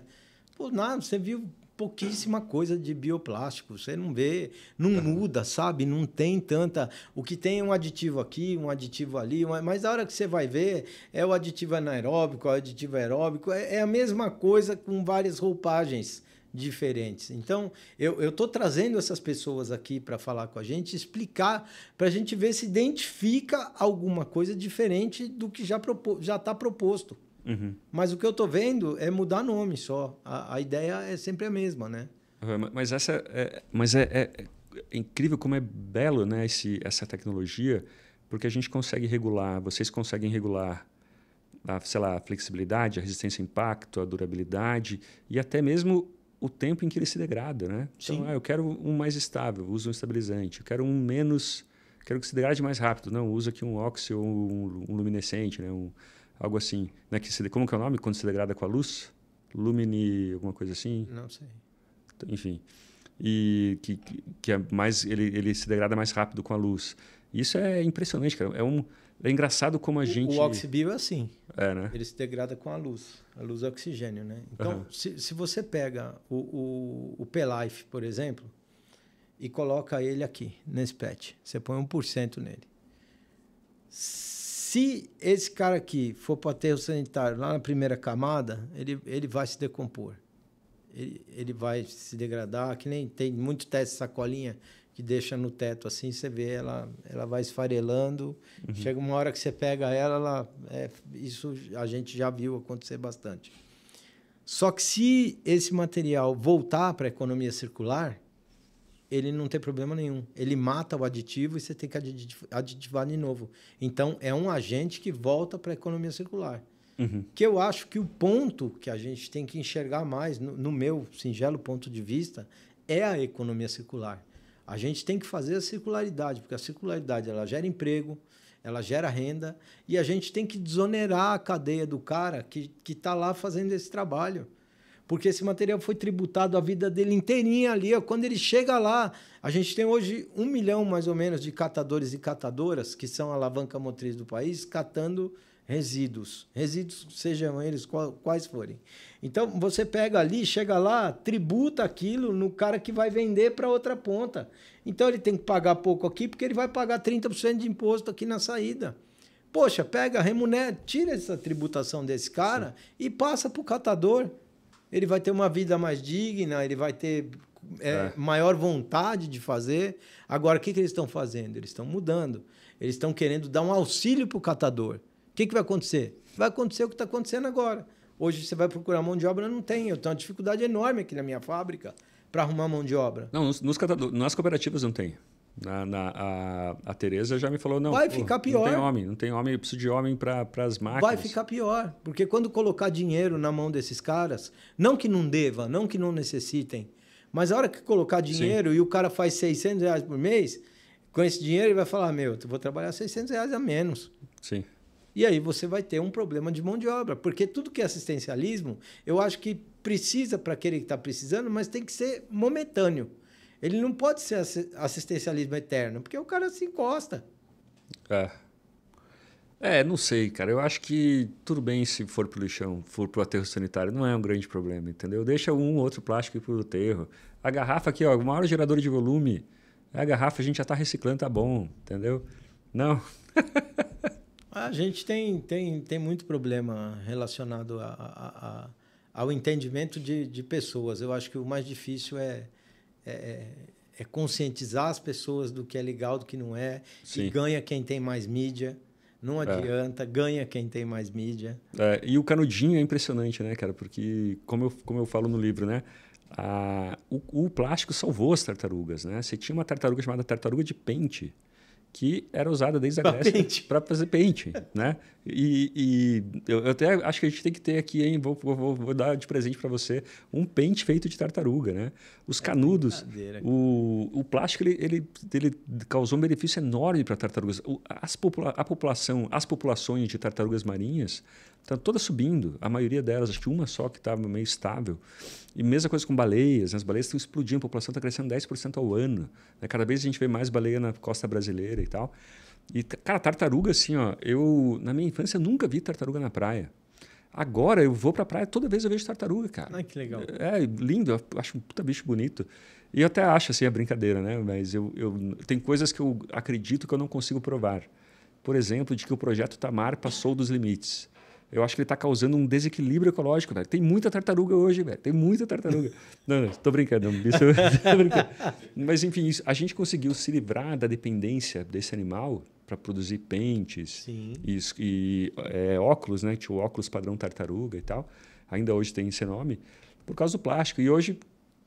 Pô, nada, você viu pouquíssima coisa de bioplástico. Você não vê, não muda, sabe? Não tem tanta... O que tem é um aditivo aqui, um aditivo ali, mas a hora que você vai ver, é o aditivo anaeróbico, o aditivo aeróbico, é a mesma coisa com várias roupagens diferentes. Então, eu estou trazendo essas pessoas aqui para falar com a gente, explicar, para a gente ver se identifica alguma coisa diferente do que já está proposto. Uhum. Mas o que eu estou vendo é mudar nome só. A ideia é sempre a mesma, né? Mas é incrível como é belo, né, essa tecnologia, porque a gente consegue regular, vocês conseguem regular sei lá, a flexibilidade, a resistência ao impacto, a durabilidade e até mesmo o tempo em que ele se degrada, né? Então, eu quero um mais estável, uso um estabilizante. Eu quero um menos... Quero que se degrade mais rápido. Não, usa aqui um óxido ou um luminescente, né? Algo assim. Né? Como que é o nome quando se degrada com a luz? Lumine... alguma coisa assim? Não sei. Enfim. E que é mais... Ele se degrada mais rápido com a luz. Isso é impressionante, cara. É engraçado como a gente... O Oxibio é assim. Né? Ele se degrada com a luz é oxigênio, né? Então, se você pega o P-Life, por exemplo, e coloca ele aqui, nesse PET, você põe 1% nele. Se esse cara aqui for para aterro sanitário, lá na primeira camada, ele vai se decompor. Ele vai se degradar, que nem tem muito teste de sacolinha que deixa no teto assim, você vê, ela vai esfarelando. Chega uma hora que você pega ela isso a gente já viu acontecer bastante. Só que se esse material voltar para a economia circular, ele não tem problema nenhum. Ele mata o aditivo e você tem que aditivar de novo. Então, é um agente que volta para a economia circular. Que eu acho que o ponto que a gente tem que enxergar mais, no meu singelo ponto de vista, é a economia circular. A gente tem que fazer a circularidade, porque a circularidade ela gera emprego, ela gera renda, e a gente tem que desonerar a cadeia do cara que está lá fazendo esse trabalho. Porque esse material foi tributado a vida dele inteirinha ali. Quando ele chega lá, a gente tem hoje 1 milhão, mais ou menos, de catadores e catadoras, que são a alavanca motriz do país, catando resíduos, sejam eles quais forem. Então, você pega ali, chega lá, tributa aquilo no cara que vai vender para outra ponta. Então, ele tem que pagar pouco aqui, porque ele vai pagar 30% de imposto aqui na saída. Poxa, pega, remunera, tira essa tributação desse cara e passa para o catador. Ele vai ter uma vida mais digna, ele vai ter maior vontade de fazer. Agora, o que eles estão fazendo? Eles estão mudando. Eles estão querendo dar um auxílio para o catador. O que vai acontecer? Vai acontecer o que está acontecendo agora. Hoje você vai procurar mão de obra, não tem. Eu tenho uma dificuldade enorme aqui na minha fábrica para arrumar mão de obra. Não, nas cooperativas não tem. A Tereza já me falou, não. Vai ficar pior. Não tem homem, eu preciso de homem para as máquinas. Vai ficar pior, porque quando colocar dinheiro na mão desses caras, não que não deva, não que não necessitem, mas a hora que colocar dinheiro e o cara faz R$600 por mês, com esse dinheiro ele vai falar, eu vou trabalhar R$600 a menos. Sim. E aí você vai ter um problema de mão de obra, porque tudo que é assistencialismo, eu acho que precisa para aquele que está precisando, mas tem que ser momentâneo. Ele não pode ser assistencialismo eterno, porque o cara se encosta. Não sei, cara. Eu acho que tudo bem se for pro lixão, for pro aterro sanitário, não é um grande problema, entendeu? Deixa um ou outro plástico pro aterro. A garrafa aqui, o maior gerador de volume, a garrafa a gente já está reciclando, tá bom, entendeu? Não. A gente tem muito problema relacionado ao entendimento de pessoas. Eu acho que o mais difícil é conscientizar as pessoas do que é legal, do que não é. Sim. E ganha quem tem mais mídia. Não adianta, ganha quem tem mais mídia. E o canudinho é impressionante, né, cara? Porque, como eu falo no livro, né? O plástico salvou as tartarugas, né? Você tinha uma tartaruga chamada tartaruga de pente, que era usada desde a Grécia para fazer pente, né? E eu até acho que a gente tem que ter aqui, hein? Vou dar de presente para você um pente feito de tartaruga, né? Os canudos, o plástico ele causou um benefício enorme para tartarugas. As populações de tartarugas marinhas estão todas subindo, a maioria delas, acho que uma só que estava meio estável. E mesma coisa com baleias, né? As baleias estão explodindo, a população está crescendo 10% ao ano. Né? Cada vez a gente vê mais baleia na costa brasileira e tal. E, cara, tartaruga, assim, ó, eu na minha infância nunca vi tartaruga na praia. Agora eu vou para a praia, toda vez eu vejo tartaruga, cara. Ai, que legal. É lindo, eu acho um puta bicho bonito. E eu até acho assim, a brincadeira, né? Mas tem coisas que eu acredito que eu não consigo provar. Por exemplo, de que o projeto Tamar passou dos limites. Eu acho que ele está causando um desequilíbrio ecológico, velho. Tem muita tartaruga hoje, velho. Tem muita tartaruga. Não, tô brincando. Tô brincando. Mas, enfim, a gente conseguiu se livrar da dependência desse animal para produzir pentes e óculos, né? Tinha o óculos padrão tartaruga e tal. Ainda hoje tem esse nome, por causa do plástico. E hoje,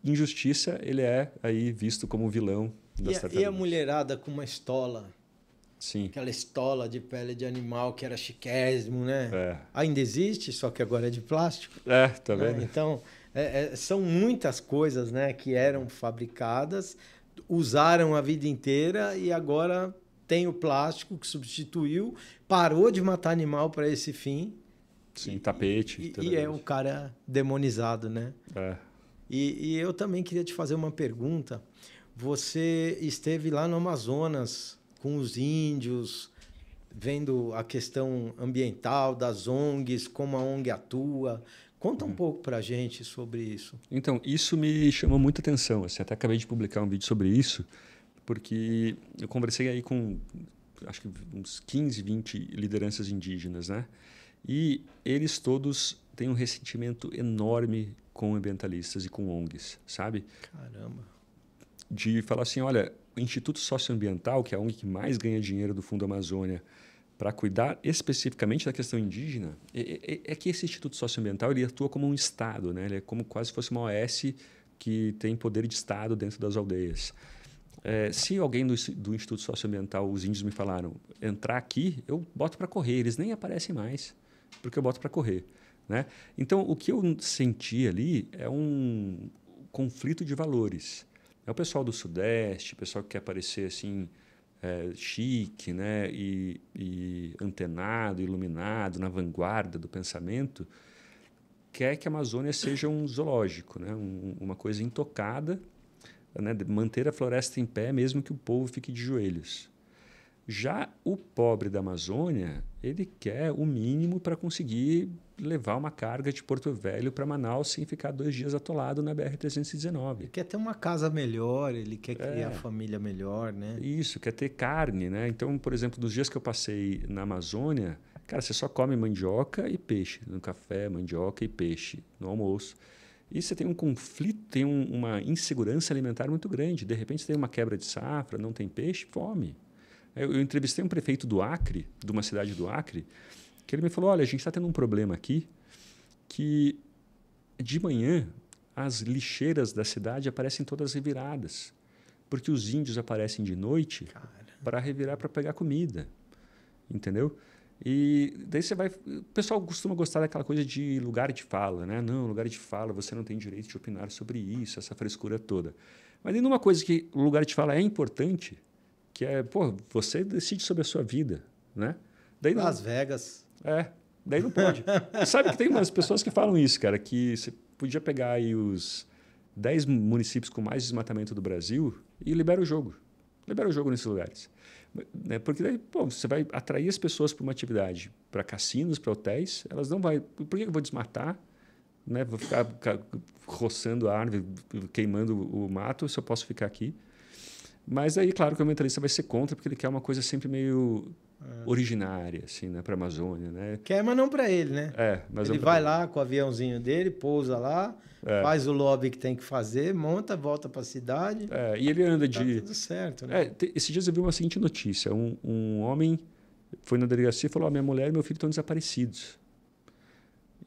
em justiça, ele é aí visto como o vilão das tartarugas. E a mulherada com uma estola? Sim. Aquela estola de pele de animal que era chiquésimo, né? É. Ainda existe, só que agora é de plástico. Tá vendo? Né? Então, são muitas coisas, né, que eram fabricadas, usaram a vida inteira e agora tem o plástico que substituiu, parou de matar animal para esse fim. Sim, tapete. E é o cara demonizado, né? É. E eu também queria te fazer uma pergunta. Você esteve lá no Amazonas com os índios, vendo a questão ambiental das ONGs, como a ONG atua. Conta um pouco para a gente sobre isso. Então, isso me chamou muita atenção. Assim, até acabei de publicar um vídeo sobre isso, porque eu conversei aí com, acho que uns 15, 20 lideranças indígenas, né? E eles todos têm um ressentimento enorme com ambientalistas e com ONGs, sabe? Caramba. De falar assim, olha, o Instituto Socioambiental, que é a ONG que mais ganha dinheiro do Fundo Amazônia, para cuidar especificamente da questão indígena, é que esse Instituto Socioambiental ele atua como um Estado, né? Ele é como quase fosse uma OS que tem poder de Estado dentro das aldeias. Se alguém do Instituto Socioambiental, os índios me falaram, entrar aqui, eu boto para correr. Eles nem aparecem mais, porque eu boto para correr. Né? Então, o que eu senti ali é um conflito de valores. É o pessoal do Sudeste, o pessoal que quer parecer assim, chique, né? e antenado, iluminado, na vanguarda do pensamento, quer que a Amazônia seja um zoológico, né? Uma coisa intocada, né? Manter a floresta em pé, mesmo que o povo fique de joelhos. Já o pobre da Amazônia, ele quer o mínimo para conseguir levar uma carga de Porto Velho para Manaus sem ficar 2 dias atolado na BR-319. Ele quer ter uma casa melhor, ele quer criar família melhor, né? Isso, quer ter carne, né? Então, por exemplo, nos dias que eu passei na Amazônia, cara, você só come mandioca e peixe. No café, mandioca e peixe. No almoço. E você tem um conflito, tem uma insegurança alimentar muito grande. De repente, você tem uma quebra de safra, não tem peixe, fome. Eu entrevistei um prefeito do Acre, de uma cidade do Acre, que ele me falou, olha, a gente está tendo um problema aqui que de manhã as lixeiras da cidade aparecem todas reviradas, porque os índios aparecem de noite para revirar para pegar comida, entendeu? E daí você vai... O pessoal costuma gostar daquela coisa de lugar de fala, né? Não, lugar de fala, você não tem direito de opinar sobre isso, essa frescura toda. Mas tem uma coisa que o lugar de fala é importante, que é, você decide sobre a sua vida, né? Daí não, Las Vegas. Daí não pode. Sabe que tem umas pessoas que falam isso, cara, que você podia pegar aí os 10 municípios com mais desmatamento do Brasil e libera o jogo. Libera o jogo nesses lugares. Né? Porque daí, você vai atrair as pessoas para uma atividade, para cassinos, para hotéis, elas não vão... Por que eu vou desmatar? Né? Vou ficar roçando a árvore, queimando o mato, se eu posso ficar aqui. Mas aí, claro que o ambientalista vai ser contra, porque ele quer uma coisa sempre meio originária, assim, né, para a Amazônia, né? Quer, mas não para ele, né? Mas ele vai lá com o aviãozinho dele, pousa lá, faz o lobby que tem que fazer, monta, volta para a cidade. E ele anda tá tudo certo, né? Esses dias eu vi uma seguinte notícia. Um homem foi na delegacia e falou, minha mulher e meu filho estão desaparecidos.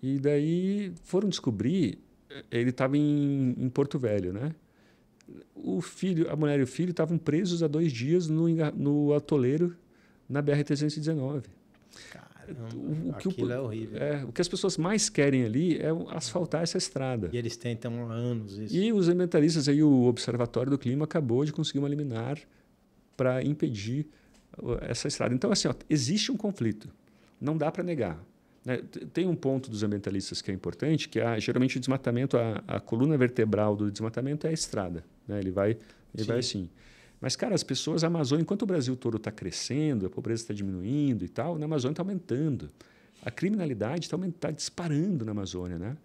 E daí foram descobrir, ele estava em Porto Velho, né? A mulher e o filho estavam presos há 2 dias no atoleiro na BR-319. Caramba, aquilo é horrível. O que as pessoas mais querem ali é asfaltar essa estrada. E eles tentam há anos isso. E os ambientalistas, aí, o Observatório do Clima acabou de conseguir uma liminar para impedir essa estrada. Então, assim, existe um conflito. Não dá para negar. Né? Tem um ponto dos ambientalistas que é importante, que geralmente o desmatamento, a coluna vertebral do desmatamento é a estrada. Né? Ele vai assim. Mas, cara, as pessoas, a Amazônia, enquanto o Brasil todo está crescendo, a pobreza está diminuindo e tal, na Amazônia está aumentando. A criminalidade está disparando na Amazônia, né?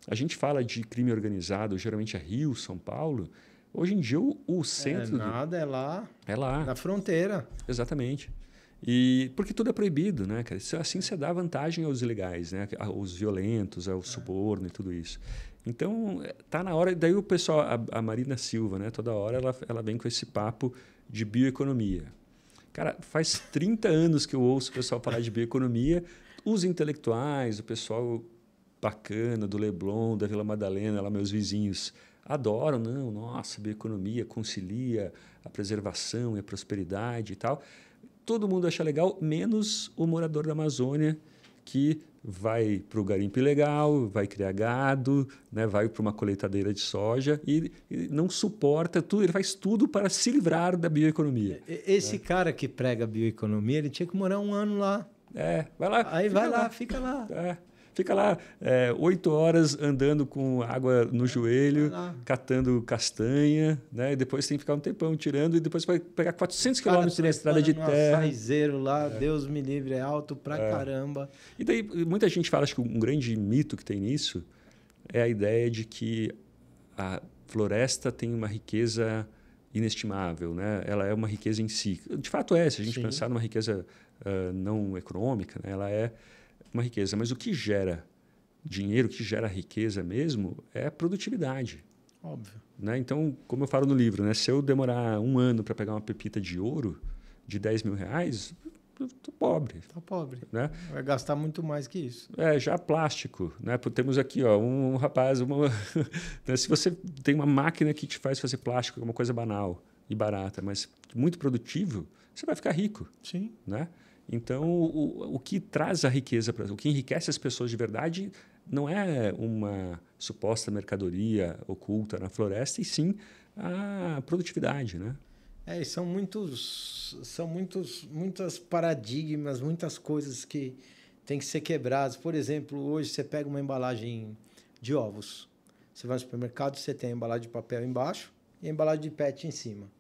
A gente fala de crime organizado, geralmente é Rio, São Paulo. Hoje em dia, o centro... É lá. É lá. Na fronteira. Exatamente. E porque tudo é proibido, né, cara? Assim você dá vantagem aos ilegais, né? Aos violentos, ao suborno e tudo isso. Então, tá na hora... Daí o pessoal, a Marina Silva, né? Toda hora ela vem com esse papo de bioeconomia. Cara, faz 30 anos que eu ouço o pessoal falar de bioeconomia. Os intelectuais, o pessoal bacana do Leblon, da Vila Madalena, lá meus vizinhos, adoram. Não, nossa, bioeconomia concilia a preservação e a prosperidade e tal. Todo mundo acha legal, menos o morador da Amazônia, que vai para o garimpo ilegal, vai criar gado, né, vai para uma colheitadeira de soja e não suporta tudo, ele faz tudo para se livrar da bioeconomia. Esse cara que prega bioeconomia, ele tinha que morar 1 ano lá. Vai lá. Aí vai lá, fica lá. Fica lá 8 horas andando com água no joelho, catando castanha, né? E depois tem que ficar um tempão tirando e depois vai pegar 400 quilômetros na estrada de terra. Açaizeiro lá, Deus me livre, é alto pra caramba. E daí muita gente fala, acho que um grande mito que tem nisso é a ideia de que a floresta tem uma riqueza inestimável, né? Ela é uma riqueza em si. De fato é, se a gente pensar numa riqueza não econômica, né? Ela é uma riqueza. Mas o que gera dinheiro, o que gera riqueza mesmo, é a produtividade. Óbvio. Né? Então, como eu falo no livro, né? Se eu demorar 1 ano para pegar uma pepita de ouro de R$10 mil, eu estou pobre. Está pobre. Né? Vai gastar muito mais que isso. Já plástico. Né? Temos aqui um rapaz... né? Se você tem uma máquina que te faz fazer plástico, é uma coisa banal e barata, mas muito produtivo, você vai ficar rico. Sim. Né? Então, o que traz a riqueza, o que enriquece as pessoas de verdade, não é uma suposta mercadoria oculta na floresta, e sim a produtividade, né? E são muitas paradigmas, muitas coisas que têm que ser quebradas. Por exemplo, hoje você pega uma embalagem de ovos. Você vai no supermercado, você tem a embalagem de papel embaixo e a embalagem de PET em cima.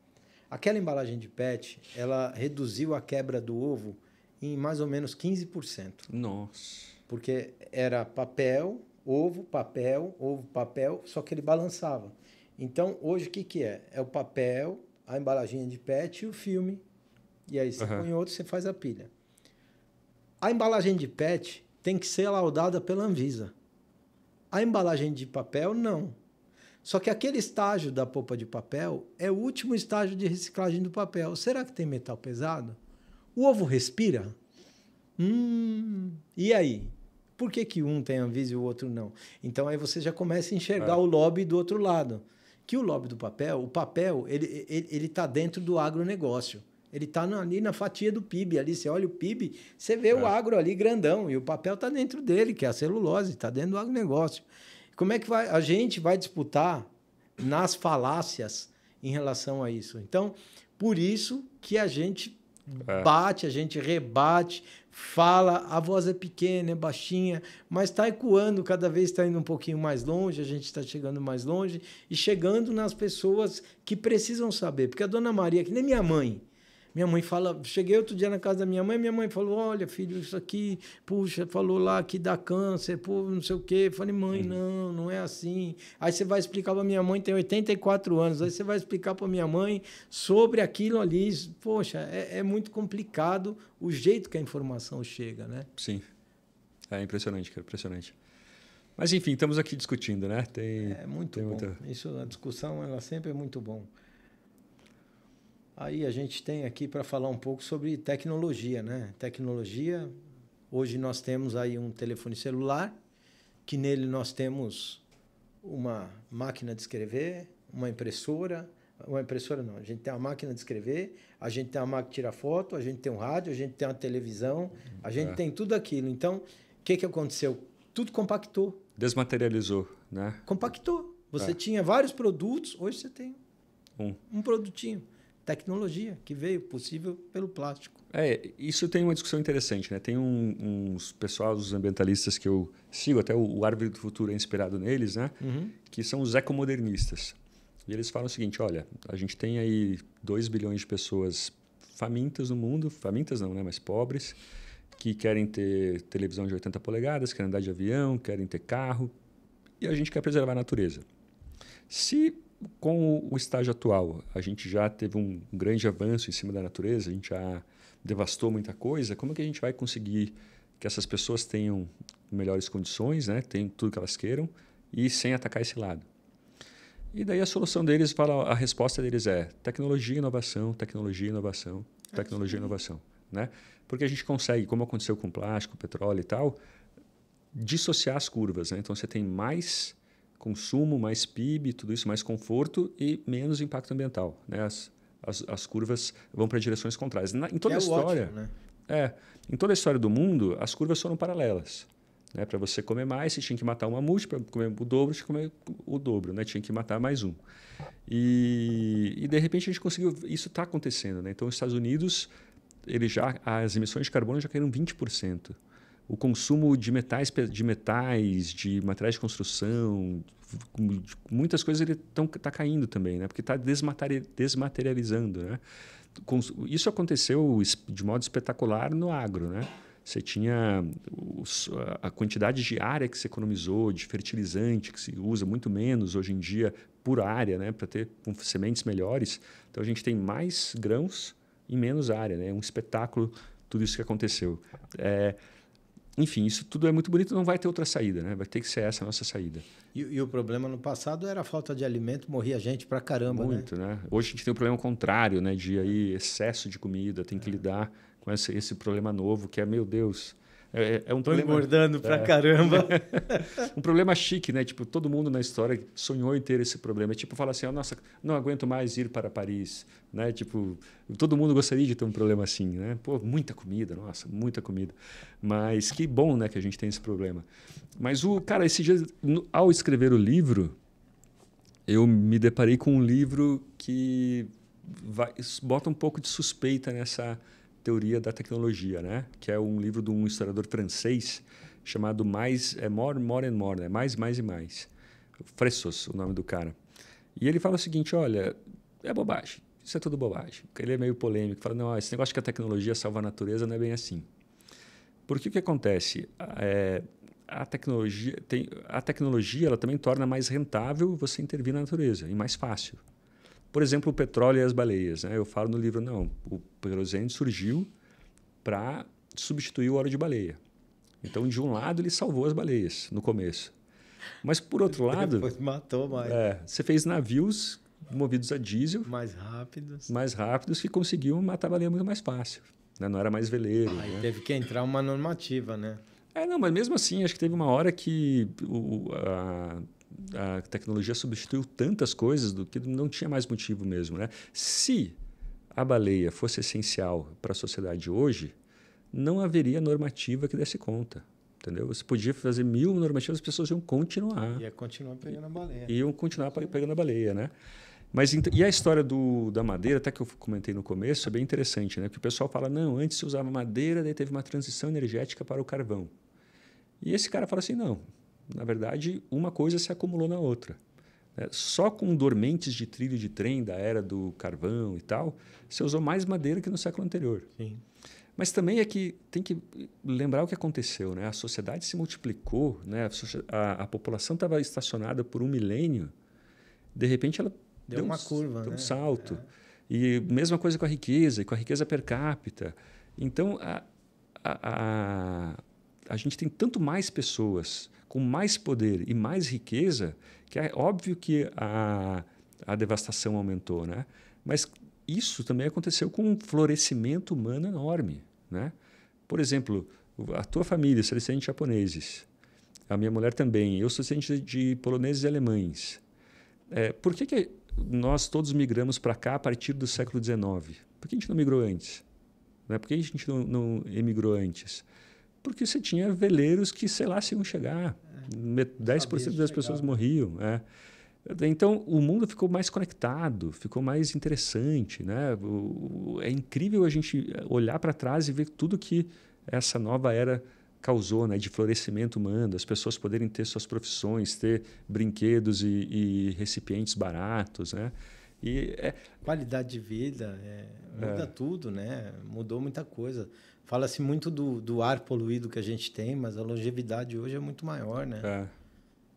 Aquela embalagem de PET, ela reduziu a quebra do ovo em mais ou menos 15%. Nossa. Porque era papel, ovo, papel, só que ele balançava. Então, hoje o que é? É o papel, a embalagem de PET e o filme. E aí você põe outro, você faz a pilha. A embalagem de PET tem que ser laudada pela Anvisa. A embalagem de papel, não. Só que aquele estágio da polpa de papel é o último estágio de reciclagem do papel. Será que tem metal pesado? O ovo respira? E aí? Por que um tem Anvisa e o outro não? Então, aí você já começa a enxergar o lobby do outro lado. Que o lobby do papel, ele está dentro do agronegócio. Ele está ali na fatia do PIB. Ali você olha o PIB, você vê o agro ali grandão. E o papel está dentro dele, que é a celulose, está dentro do agronegócio. Como é que a gente vai disputar nas falácias em relação a isso? Então, por isso que a gente bate, a gente rebate, fala, a voz é pequena, é baixinha, mas está ecoando, cada vez está indo um pouquinho mais longe, a gente está chegando mais longe e chegando nas pessoas que precisam saber. Porque a Dona Maria, que nem minha mãe fala, cheguei outro dia na casa da minha mãe falou, olha, filho, isso aqui, puxa, falou lá que dá câncer, pô, não sei o quê. Eu falei, mãe, não é assim. Aí você vai explicar para minha mãe, tem 84 anos, aí você vai explicar para minha mãe sobre aquilo ali. Poxa, é muito complicado o jeito que a informação chega, né? Sim. É impressionante, cara, impressionante. Mas, enfim, estamos aqui discutindo, né? É muito bom. Isso, a discussão, ela sempre é muito bom. Aí a gente tem aqui para falar um pouco sobre tecnologia, né? Tecnologia, hoje nós temos aí um telefone celular, que nele nós temos uma máquina de escrever, uma impressora não, a gente tem uma máquina de escrever, a gente tem uma máquina de tirar foto, a gente tem um rádio, a gente tem uma televisão, a gente tem tudo aquilo. Então, o que aconteceu? Tudo compactou. Desmaterializou, né? Compactou. Você tinha vários produtos, hoje você tem um produtinho. Tecnologia que veio possível pelo plástico. Isso tem uma discussão interessante, né? Tem uns pessoal, os ambientalistas que eu sigo, até o Árvore do Futuro é inspirado neles, né? Que são os ecomodernistas. E eles falam o seguinte, olha, a gente tem aí 2 bilhões de pessoas famintas no mundo, famintas não, né? Mas pobres, que querem ter televisão de 80 polegadas, querem andar de avião, querem ter carro, e a gente quer preservar a natureza. Se com o estágio atual a gente já teve um grande avanço em cima da natureza, a gente já devastou muita coisa, como é que a gente vai conseguir que essas pessoas tenham melhores condições, né? Tenham tudo que elas queiram e sem atacar esse lado? E daí a solução deles, a resposta deles é tecnologia, inovação, tecnologia, inovação, tecnologia, inovação, né? Porque a gente consegue, como aconteceu com plástico, petróleo e tal, dissociar as curvas, né? Então você tem mais consumo, mais PIB, tudo isso, mais conforto e menos impacto ambiental, né? As curvas vão para direções contrárias. Em toda a história, ótimo, né? Em toda a história do mundo, as curvas foram paralelas. Né? Para você comer mais, você tinha que matar um mamute, para comer o dobro, você tinha que comer o dobro, né? Tinha que matar mais um. E de repente a gente conseguiu, isso está acontecendo, né? Então os Estados Unidos, as emissões de carbono já caíram 20%. O consumo de metais, de materiais de construção, muitas coisas ele está caindo também, né? Porque está desmaterializando, né? Isso aconteceu de modo espetacular no agro, né? Você tinha a quantidade de área que se economizou, de fertilizante que se usa muito menos hoje em dia por área, né? Para ter sementes melhores. Então a gente tem mais grãos em menos área, né? É um espetáculo tudo isso que aconteceu. Enfim, isso tudo é muito bonito, não vai ter outra saída, né? Vai ter que ser essa a nossa saída. E o problema no passado era a falta de alimento, morria gente pra caramba, muito, né? Hoje a gente tem um problema contrário, né? De aí excesso de comida, tem que lidar com esse problema novo, que é, meu Deus... É um problema engordando pra caramba. Um problema chique, né? Tipo, todo mundo na história sonhou em ter esse problema. Tipo, fala assim, nossa, não aguento mais ir para Paris, né? Tipo, todo mundo gostaria de ter um problema assim, né? Pô, muita comida, nossa, muita comida. Mas que bom, né, que a gente tem esse problema. Mas cara, esse dia, ao escrever o livro, eu me deparei com um livro que bota um pouco de suspeita nessa teoria da tecnologia, né? Que é um livro de um historiador francês chamado More, More and More, né? Mais e Mais. Fressos, o nome do cara. E ele fala o seguinte, olha, é bobagem, isso é tudo bobagem. Ele é meio polêmico, fala, não, esse negócio que a tecnologia salva a natureza não é bem assim. Porque o que acontece? A tecnologia ela também torna mais rentável você intervir na natureza e mais fácil. Por exemplo, o petróleo e as baleias. Né? Eu falo no livro, não, o querosene surgiu para substituir o óleo de baleia. Então, de um lado, ele salvou as baleias no começo. Mas, por outro lado... Depois matou mais. Você fez navios movidos a diesel... Mais rápidos que conseguiam matar a baleia muito mais fácil. Né? Não era mais veleiro. Aí né? teve que entrar uma normativa, né? Não, mas mesmo assim, acho que teve uma hora que a tecnologia substituiu tantas coisas do que não tinha mais motivo mesmo. Né? Se a baleia fosse essencial para a sociedade hoje, não haveria normativa que desse conta. Entendeu? Você podia fazer 1000 normativas, as pessoas iam continuar. Ia continuar pegando a baleia. Iam continuar pegando a baleia, né? Mas, e a história da madeira, até que eu comentei no começo, é bem interessante, né? Porque o pessoal fala, não, antes se usava madeira, daí teve uma transição energética para o carvão. E esse cara fala assim, não, na verdade, uma coisa se acumulou na outra. Só com dormentes de trilho de trem da era do carvão e tal, você usou mais madeira que no século anterior. Sim. Mas também é que tem que lembrar o que aconteceu. Né? A sociedade se multiplicou, né? A população estava estacionada por 1 milênio, de repente ela deu uma curva, deu né? um salto. E mesma coisa com a riqueza per capita. Então, a gente tem tanto mais pessoas com mais poder e mais riqueza que é óbvio que a devastação aumentou. Né? Mas isso também aconteceu com um florescimento humano enorme. Né? Por exemplo, a tua família, você é descendente de japoneses. A minha mulher também. Eu sou descendente de poloneses e alemães. Por que nós todos migramos para cá a partir do século XIX? Por que a gente não migrou antes? Né? Por que a gente não emigrou antes? Porque você tinha veleiros que, sei lá, se iam chegar. 10% das pessoas morriam. Então, o mundo ficou mais conectado, ficou mais interessante. Né? É incrível a gente olhar para trás e ver tudo que essa nova era causou, né? De florescimento humano, as pessoas poderem ter suas profissões, ter brinquedos e recipientes baratos. Né? E Qualidade de vida, muda tudo, né? Mudou muita coisa. Fala-se muito do ar poluído que a gente tem, mas a longevidade hoje é muito maior, né?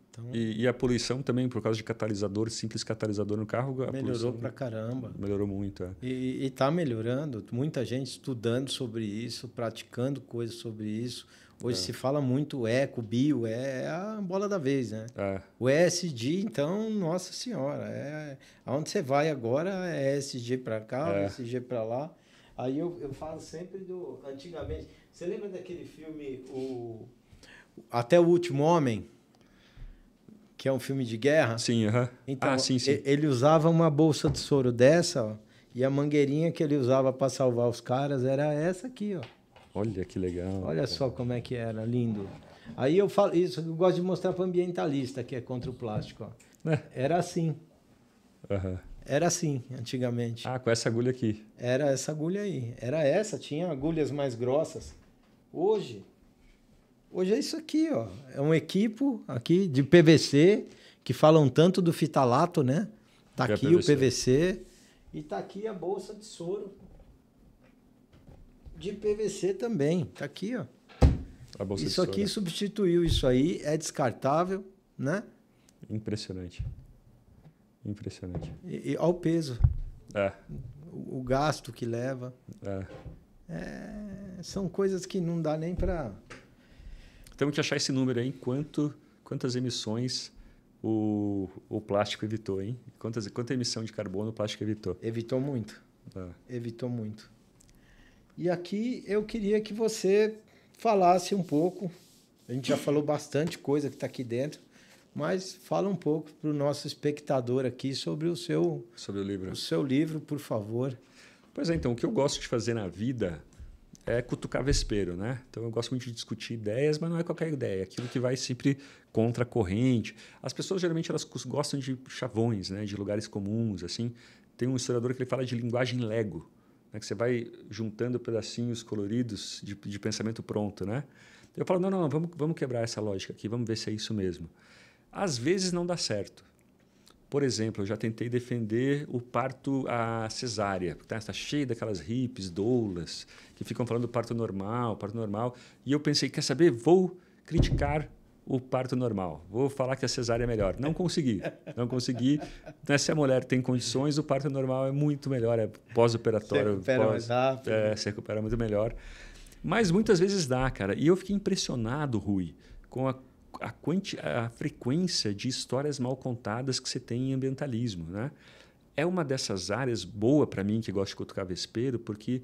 Então, e a poluição também, por causa de catalisador, simples catalisador no carro, a melhorou pra caramba. Melhorou muito. E está melhorando. Muita gente estudando sobre isso, praticando coisas sobre isso. Hoje se fala muito eco, bio, é a bola da vez, né? O ESG, então, nossa senhora, aonde você vai agora é ESG para cá, ESG para lá. Aí eu falo sempre antigamente, você lembra daquele filme Até o Último Homem? Que é um filme de guerra? Sim, Então, sim. Ele usava uma bolsa de soro dessa, ó, e a mangueirinha que ele usava para salvar os caras era essa aqui, ó. Olha que legal. Olha só como é que era, lindo. Aí eu falo isso, eu gosto de mostrar para o ambientalista que é contra o plástico. Ó. Era assim. Era assim, antigamente. Com essa agulha aqui. Era essa agulha aí. Era essa, tinha agulhas mais grossas. Hoje é isso aqui, ó. É um equipo aqui de PVC, que falam tanto do fitalato, né? Tá aqui o PVC e tá aqui a bolsa de soro de PVC também. Tá aqui, ó. Isso aqui substituiu isso aí, é descartável, né? Impressionante. E ao peso. O gasto que leva. São coisas que não dá nem para... Temos que achar esse número aí, quantas emissões o plástico evitou, hein? Quanta emissão de carbono o plástico evitou? Evitou muito. Evitou muito. E aqui eu queria que você falasse um pouco. A gente já falou bastante coisa que está aqui dentro, mas fala um pouco para o nosso espectador aqui sobre o seu livro. O seu livro, por favor. Pois é, então, o que eu gosto de fazer na vida é cutucar vespeiro, né? Então, eu gosto muito de discutir ideias, mas não é qualquer ideia. É aquilo que vai sempre contra a corrente. As pessoas, geralmente, elas gostam de chavões, né? De lugares comuns, assim. Tem um historiador que ele fala de linguagem Lego, né? Que você vai juntando pedacinhos coloridos de pensamento pronto, né? Eu falo, não, vamos quebrar essa lógica aqui, vamos ver se é isso mesmo. Às vezes não dá certo. Por exemplo, eu já tentei defender o parto à cesárea, porque está cheio daquelas hippies, doulas, que ficam falando do parto normal. E eu pensei, quer saber? Vou criticar o parto normal. Vou falar que a cesárea é melhor. Não consegui. Né? Se a mulher tem condições, o parto normal é muito melhor, é pós-operatório. Se recupera mais rápido. Se recupera muito melhor. Mas muitas vezes dá, cara. E eu fiquei impressionado, Rui, com a frequência de histórias mal contadas que você tem em ambientalismo, né? É uma dessas áreas boa para mim, que gosto de cutucar vespeiro, porque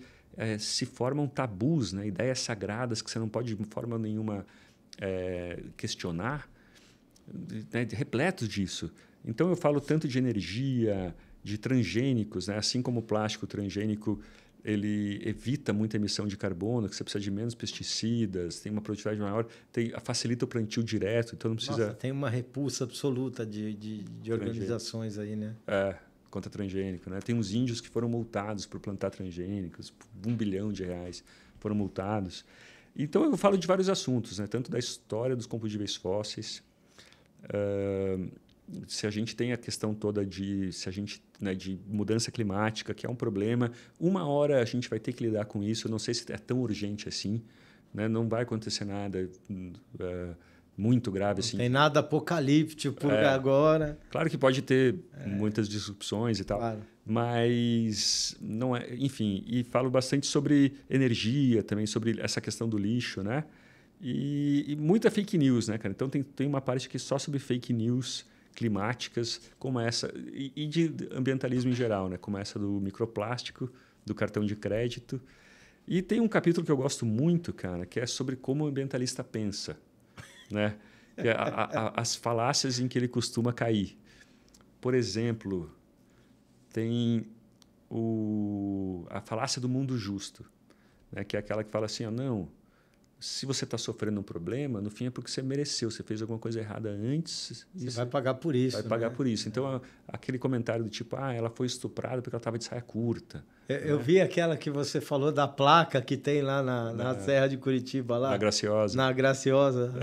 se formam tabus, né? Ideias sagradas que você não pode de forma nenhuma questionar, né? Repletos disso. Então eu falo tanto de energia, de transgênicos, né? Assim como o plástico transgênico ele evita muita emissão de carbono, que você precisa de menos pesticidas, tem uma produtividade maior, facilita o plantio direto, então não precisa... Nossa, tem uma repulsa absoluta de organizações aí, né? Contra transgênico, né? Tem uns índios que foram multados por plantar transgênicos, R$1 bilhão foram multados. Então, eu falo de vários assuntos, né? Tanto da história dos combustíveis fósseis, se a gente tem a questão toda de mudança climática, que é um problema, uma hora a gente vai ter que lidar com isso. Eu não sei se é tão urgente assim, né? Não vai acontecer nada muito grave assim. Não tem nada apocalíptico por agora. Claro que pode ter muitas disrupções e tal, claro. Mas não é. Enfim, e falo bastante sobre energia também, sobre essa questão do lixo, né? E muita fake news, né, cara? Então tem uma parte aqui só sobre fake news climáticas, como essa, e de ambientalismo em geral, né? Como essa do microplástico, do cartão de crédito. E tem um capítulo que eu gosto muito, cara, que é sobre como o ambientalista pensa, né? As falácias em que ele costuma cair. Por exemplo, tem a falácia do mundo justo, né? Que é aquela que fala assim, não, se você está sofrendo um problema, no fim é porque você mereceu, você fez alguma coisa errada antes. Você vai pagar por isso. Vai pagar por isso. Então, aquele comentário do tipo, ela foi estuprada porque ela estava de saia curta. Eu vi aquela que você falou da placa que tem lá na Serra de Curitiba. Lá, na Graciosa. Na Graciosa.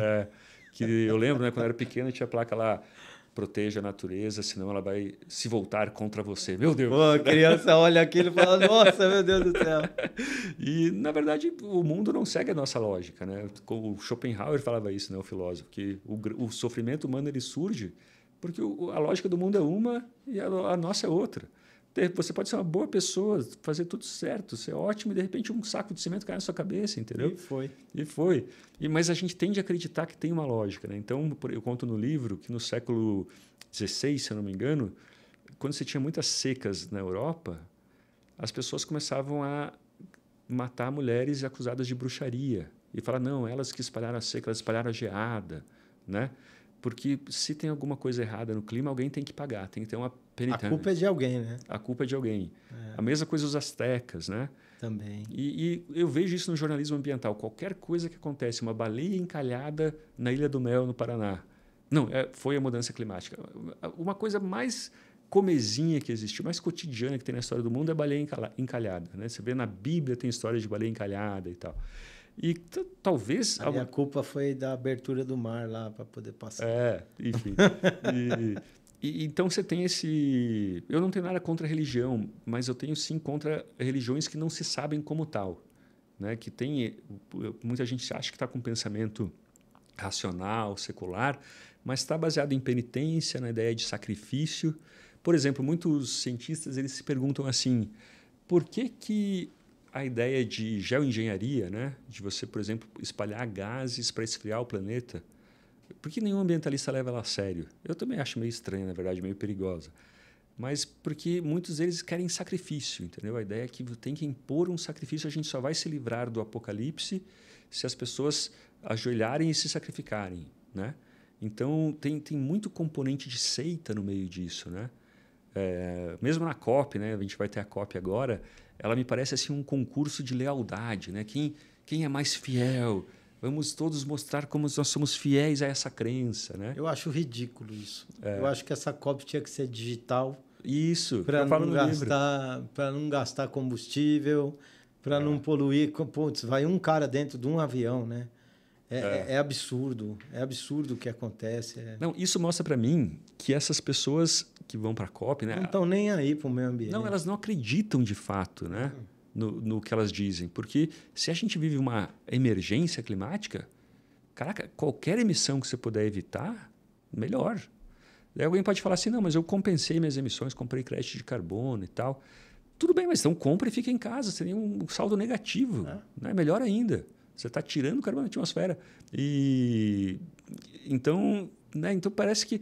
Que eu lembro, né, quando eu era pequeno, tinha a placa lá, proteja a natureza, senão ela vai se voltar contra você. Meu Deus! Pô, a criança olha aquilo e fala, nossa, meu Deus do céu. E, na verdade, o mundo não segue a nossa lógica, né? O Schopenhauer falava isso, né, o filósofo, que o sofrimento humano ele surge porque a lógica do mundo é uma e a nossa é outra. Você pode ser uma boa pessoa, fazer tudo certo, ser ótimo, e de repente um saco de cimento cai na sua cabeça, entendeu? E foi. Mas a gente tende a acreditar que tem uma lógica, né? Então, eu conto no livro que no século XVI, se eu não me engano, quando você tinha muitas secas na Europa, as pessoas começavam a matar mulheres acusadas de bruxaria. E falar, não, elas que espalharam a seca, elas espalharam a geada, né? Porque se tem alguma coisa errada no clima, alguém tem que pagar, tem que ter uma penitência. A culpa é de alguém, né? A culpa é de alguém. A mesma coisa os astecas, né? Também. E eu vejo isso no jornalismo ambiental. Qualquer coisa que acontece, uma baleia encalhada na Ilha do Mel, no Paraná. Não, foi a mudança climática. Uma coisa mais comezinha que existe, mais cotidiana que tem na história do mundo é a baleia encalhada, né? Você vê na Bíblia tem histórias de baleia encalhada e tal. E talvez... A culpa foi da abertura do mar lá para poder passar. Enfim. Então você tem esse... Eu não tenho nada contra a religião, mas eu tenho sim contra religiões que não se sabem como tal, né? Que tem... Muita gente acha que está com um pensamento racional, secular, mas está baseado em penitência, na ideia de sacrifício. Por exemplo, muitos cientistas eles se perguntam assim, por que a ideia de geoengenharia, né? De você, por exemplo, espalhar gases para esfriar o planeta, por que nenhum ambientalista leva ela a sério? Eu também acho meio estranho, na verdade, meio perigosa. Mas porque muitos deles querem sacrifício, entendeu? A ideia é que tem que impor um sacrifício, a gente só vai se livrar do apocalipse se as pessoas ajoelharem e se sacrificarem, né? Então, tem muito componente de seita no meio disso, né? Mesmo na COP, né? A gente vai ter a COP agora, ela me parece assim um concurso de lealdade, né? Quem é mais fiel? Vamos todos mostrar como nós somos fiéis a essa crença, né? Eu acho ridículo isso. Eu acho que essa COP tinha que ser digital. Isso, para não gastar combustível, para não poluir. Putz, vai um cara dentro de um avião, né? É absurdo. É absurdo o que acontece. Não, isso mostra para mim que essas pessoas que vão para a COP, né? Não estão nem aí para o meio ambiente. Não, elas não acreditam de fato, né? No que elas dizem. Porque se a gente vive uma emergência climática, caraca, qualquer emissão que você puder evitar, melhor. Daí alguém pode falar assim, não, mas eu compensei minhas emissões, comprei crédito de carbono e tal. Tudo bem, mas então compra e fica em casa, você tem um saldo negativo. Né? Melhor ainda. Você está tirando o carbono da atmosfera. Então parece que...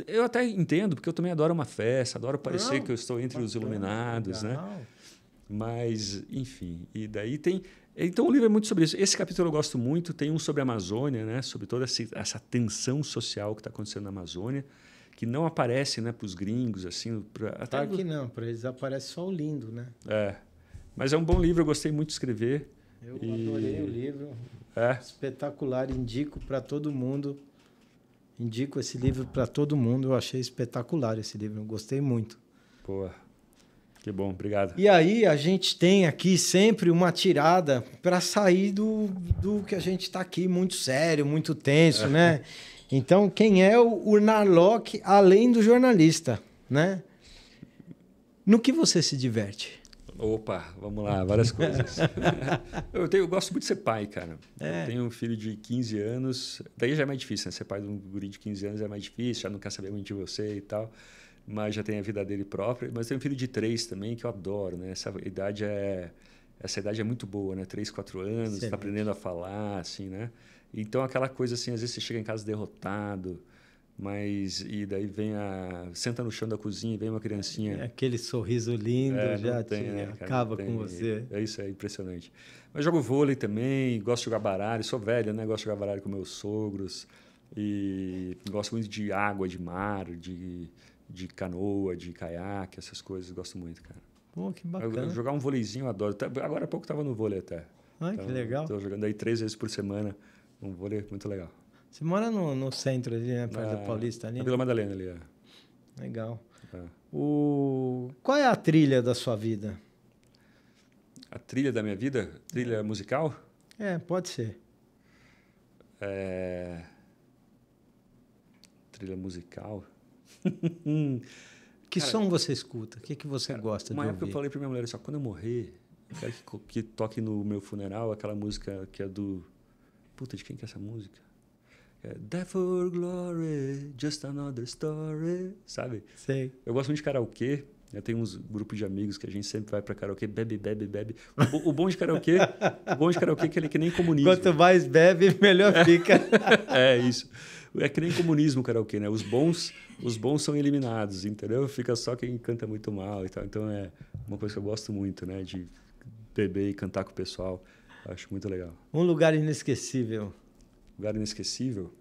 Eu até entendo, porque eu também adoro uma festa, adoro parecer que eu estou entre os iluminados, né? Mas, enfim, e daí tem... Então, o livro é muito sobre isso. Esse capítulo eu gosto muito. Tem um sobre a Amazônia, né? Sobre toda essa tensão social que está acontecendo na Amazônia, que não aparece, né, para os gringos, assim... Claro que não, para eles aparece só o lindo, né? Mas é um bom livro, eu gostei muito de escrever. Eu adorei o livro. Espetacular, indico para todo mundo. Indico esse livro para todo mundo. Eu achei espetacular esse livro, eu gostei muito. Pô, que bom, obrigado. E aí a gente tem aqui sempre uma tirada para sair do que a gente está aqui muito sério, muito tenso, né? Então, quem é o Narlock além do jornalista, né? No que você se diverte? Opa, vamos lá, várias coisas. Eu gosto muito de ser pai, cara. Eu tenho um filho de 15 anos, daí já é mais difícil, né? Ser pai de um guri de 15 anos é mais difícil, já não quer saber muito de você e tal, mas já tem a vida dele própria. Mas tenho um filho de 3 também, que eu adoro, né? Essa idade é muito boa, né? 3, 4 anos, está aprendendo a falar, assim, né? Então, aquela coisa assim, às vezes você chega em casa derrotado, e daí senta no chão da cozinha e vem uma criancinha. Aquele sorriso lindo já acaba com você. Isso é impressionante. Mas jogo vôlei também, gosto de jogar baralho, sou velho, né? Gosto de jogar baralho com meus sogros. E gosto muito de água, de mar, de canoa, de caiaque, essas coisas, gosto muito, cara. Pô, que bacana. Jogar um vôleizinho eu adoro. Agora há pouco estava no vôlei até. Então, que legal. Estou jogando aí 3 vezes por semana. Um vôlei muito legal. Você mora no centro ali, né? Perto da Paulista ali? Na Vila Madalena ali, Legal. Qual é a trilha da sua vida? A trilha da minha vida? Trilha musical? Pode ser. Trilha musical? Que Cara, som você escuta? O que você Cara, gosta de uma época eu ouvir? falei pra minha mulher assim, ó, quando eu morrer, eu quero que toque no meu funeral aquela música que é do... Puta, de quem que é essa música? É Death for Glory, Just Another Story, sabe? Sei. Eu gosto muito de karaokê. Eu tenho uns grupos de amigos que a gente sempre vai pra karaokê, bebe, bebe, bebe. O bom de karaokê é que ele é que nem comunismo. Quanto mais bebe, melhor fica. É isso. É que nem comunismo o karaokê, né? Os bons são eliminados, entendeu? Fica só quem canta muito mal e tal. Então é uma coisa que eu gosto muito, né? De beber e cantar com o pessoal. Acho muito legal. Um lugar inesquecível. Lugar inesquecível.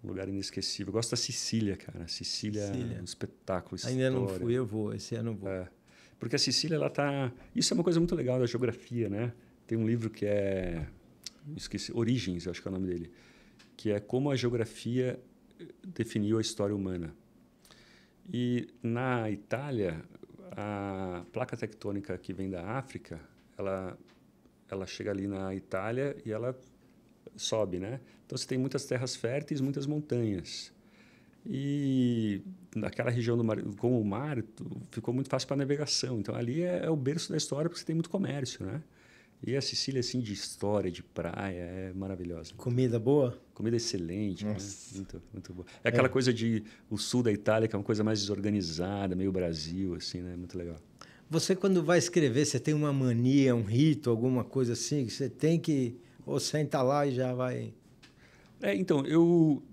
Um lugar inesquecível. Eu gosto da Sicília, cara. Sicília é um espetáculo. Ainda não história. fui, eu vou. Esse ano eu vou. É. Porque a Sicília, ela tá... Isso é uma coisa muito legal da geografia, né? Tem um livro que é... Esqueci. Origens, eu acho que é o nome dele. Que é como a geografia definiu a história humana. E na Itália, a placa tectônica que vem da África, ela chega ali na Itália e ela sobe, né? Então você tem muitas terras férteis, muitas montanhas. E naquela região do mar, com o mar, ficou muito fácil para navegação. Então ali é o berço da história porque você tem muito comércio, né? E a Sicília, assim, de história, de praia, é maravilhosa. Comida boa? Comida excelente, né? Nossa. Muito, muito boa. É aquela coisa de o sul da Itália, que é uma coisa mais desorganizada, meio Brasil, assim, né? Muito legal. Você, quando vai escrever, você tem uma mania, um rito, alguma coisa assim, que você tem que... Ou senta lá e já vai... Então, eu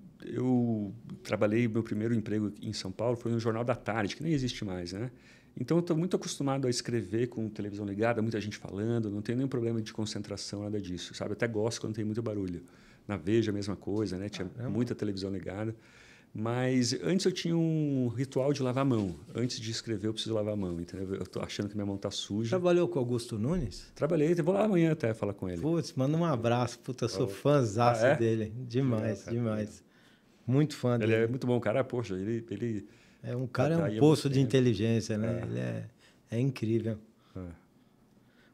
trabalhei, meu primeiro emprego em São Paulo foi no Jornal da Tarde, que nem existe mais, né? Então, eu estou muito acostumado a escrever com televisão ligada, muita gente falando, não tenho nenhum problema de concentração, nada disso, sabe? Até gosto quando tem muito barulho. Na Veja, a mesma coisa, né? Tinha muita televisão ligada. Mas antes eu tinha um ritual de lavar a mão. Antes de escrever, eu preciso lavar a mão, entendeu? Eu estou achando que minha mão está suja. Trabalhou com o Augusto Nunes? Trabalhei, vou lá amanhã até falar com ele. Putz, manda um abraço. Puta, eu sou fãzaço dele. Demais, Legal, demais. Muito fã Ele dele. é muito bom, cara. Poxa, ele É um cara, é um atraía poço muito de tempo. inteligência, né? Ele é incrível. É.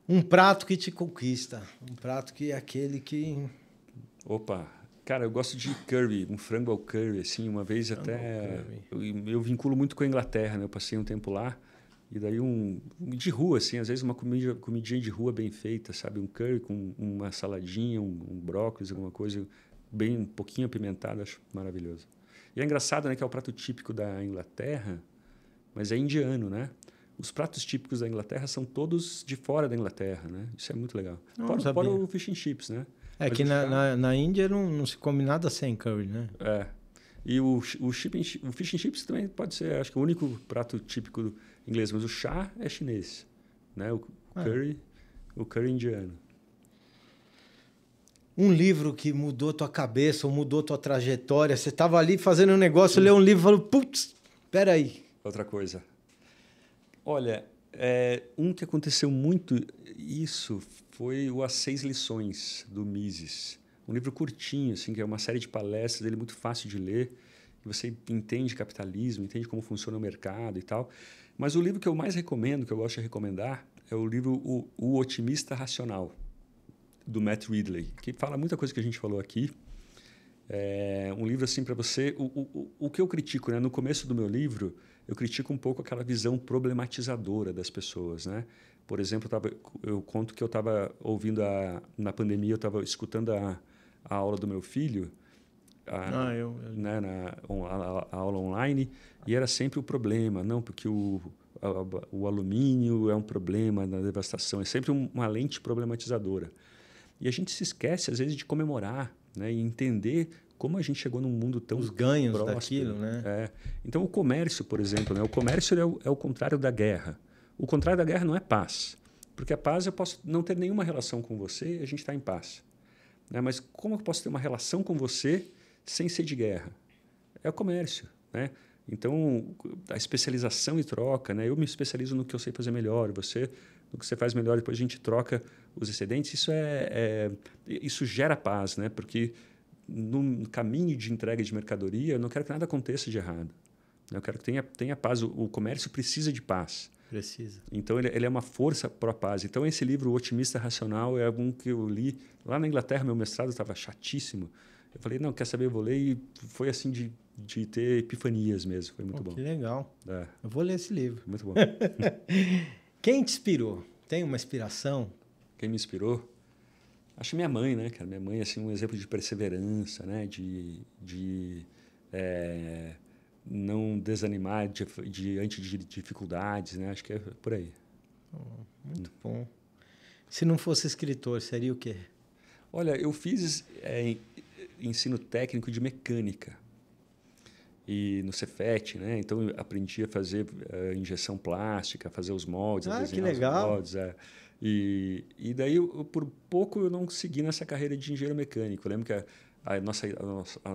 Um prato que te conquista. Um prato que é aquele que... Opa, cara, eu gosto de curry, um frango ao curry, assim, uma vez até... Eu vinculo muito com a Inglaterra, né? Eu passei um tempo lá e daí de rua, assim, às vezes uma comidinha de rua bem feita, sabe? Um curry com uma saladinha, um brócolis, alguma coisa bem um pouquinho apimentada, acho maravilhoso. E é engraçado, né, que é o prato típico da Inglaterra, mas é indiano, né? Os pratos típicos da Inglaterra são todos de fora da Inglaterra, né? Isso é muito legal. Fora o fish and chips, né? É Mas que o chá- na Índia não se come nada sem curry, né? É. E o fish and chips também pode ser, acho que o único prato típico inglês, mas o chá é chinês, né? O curry indiano. Um livro que mudou tua cabeça ou mudou tua trajetória. Você estava ali fazendo um negócio, leu um livro e falou, putz, peraí. Outra coisa. Olha, um que aconteceu muito isso foi o As 6 Lições, do Mises. Um livro curtinho, assim, que é uma série de palestras dele muito fácil de ler. Que você entende capitalismo, entende como funciona o mercado e tal. Mas o livro que eu mais recomendo, que eu gosto de recomendar, é o livro O Otimista Racional, do Matt Ridley, que fala muita coisa que a gente falou aqui. É um livro assim para você... O que eu critico, né? No começo do meu livro, eu critico um pouco aquela visão problematizadora das pessoas, né? Por exemplo, eu conto que eu estava ouvindo na pandemia, eu estava escutando a aula do meu filho, né, a aula online, e era sempre o problema, não, porque o alumínio é um problema na devastação, é sempre uma lente problematizadora. E a gente se esquece, às vezes, de comemorar, né, e entender como a gente chegou num mundo tão Os ganhos próspero, daquilo, né? Então, o comércio, por exemplo, né, o comércio é o contrário da guerra. O contrário da guerra não é paz, porque a paz eu posso não ter nenhuma relação com você e a gente está em paz. Né? Mas como eu posso ter uma relação com você sem ser de guerra? É o comércio, né? Então, a especialização e troca, né? Eu me especializo no que eu sei fazer melhor, você no que você faz melhor, depois a gente troca os excedentes. Isso gera paz, né? Porque no caminho de entrega de mercadoria, eu não quero que nada aconteça de errado. Eu quero que tenha paz. O comércio precisa de paz. Precisa. Então, ele é uma força pró-paz. Então, esse livro, O Otimista Racional, é um que eu li lá na Inglaterra. Meu mestrado estava chatíssimo. Eu falei, não, quer saber, eu vou ler. E foi assim de ter epifanias mesmo. Foi muito bom. Que legal. É. Eu vou ler esse livro. Muito bom. Quem te inspirou? Tem uma inspiração? Quem me inspirou? Acho minha mãe, né, cara? Minha mãe, assim, um exemplo de perseverança, né? De não desanimar diante de dificuldades, né? Acho que é por aí. Muito bom. Se não fosse escritor, seria o quê? Olha, eu fiz ensino técnico de mecânica e no Cefet, né? Então eu aprendi a fazer injeção plástica, fazer os moldes, a desenhar que legal. os moldes. E daí, por pouco, eu não segui nessa carreira de engenheiro mecânico. Eu lembro que a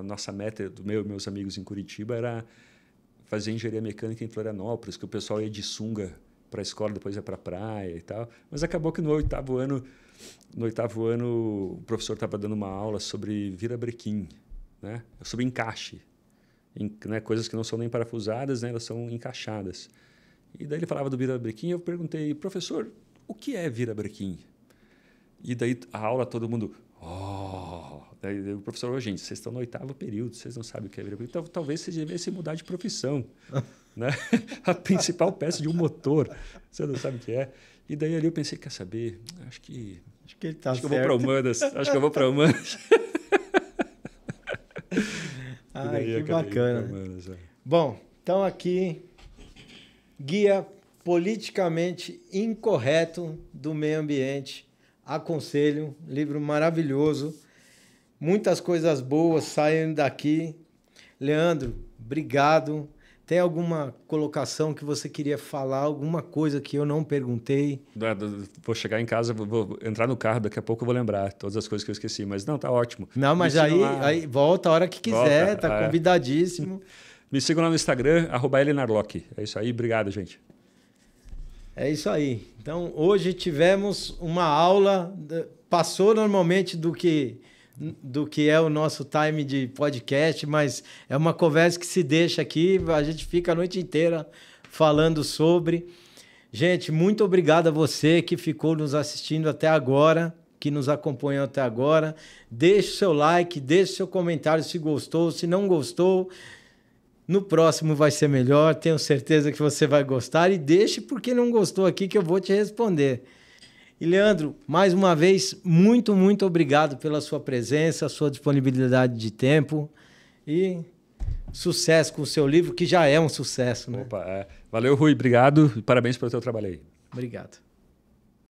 nossa meta meus amigos em Curitiba era fazer engenharia mecânica em Florianópolis, que o pessoal ia de sunga para a escola, depois ia para a praia e tal. Mas acabou que no oitavo ano, o professor estava dando uma aula sobre virabrequim, né? Sobre encaixe. Né? Coisas que não são nem parafusadas, né? Elas são encaixadas. E daí ele falava do virabrequim, eu perguntei, professor, o que é virabrequim? E daí a aula, todo mundo... Daí o professor, gente, vocês estão no 8º período, vocês não sabem o que é virabrequim. Então, talvez vocês devessem mudar de profissão. Né? A principal peça de um motor, você não sabe o que é. E daí ali eu pensei, quer saber? Acho que ele tá certo. Que eu vou para humanas. Acho que eu vou para humanas. Ai, que bacana. Humanas, Bom, então aqui, Guia Politicamente Incorreto do Meio Ambiente. Aconselho, livro maravilhoso. Muitas coisas boas saindo daqui. Leandro, obrigado. Tem alguma colocação que você queria falar? Alguma coisa que eu não perguntei? Vou chegar em casa, vou entrar no carro, daqui a pouco eu vou lembrar todas as coisas que eu esqueci. Mas não, tá ótimo. Não, mas aí volta a hora que quiser, tá convidadíssimo. Me sigam lá no Instagram, @elinarlock. É isso aí, obrigado, gente. É isso aí. Então, hoje tivemos uma aula, passou normalmente do que é o nosso time de podcast, mas é uma conversa que se deixa aqui, a gente fica a noite inteira falando sobre. Gente, muito obrigado a você que ficou nos assistindo até agora, que nos acompanhou até agora. Deixe o seu like, deixe o seu comentário se gostou, se não gostou. No próximo vai ser melhor, tenho certeza que você vai gostar. E deixe porque não gostou aqui que eu vou te responder. E, Leandro, mais uma vez, muito, muito obrigado pela sua presença, sua disponibilidade de tempo. E sucesso com o seu livro, que já é um sucesso, né? Opa, valeu, Rui. Obrigado e parabéns pelo teu trabalho aí. Obrigado.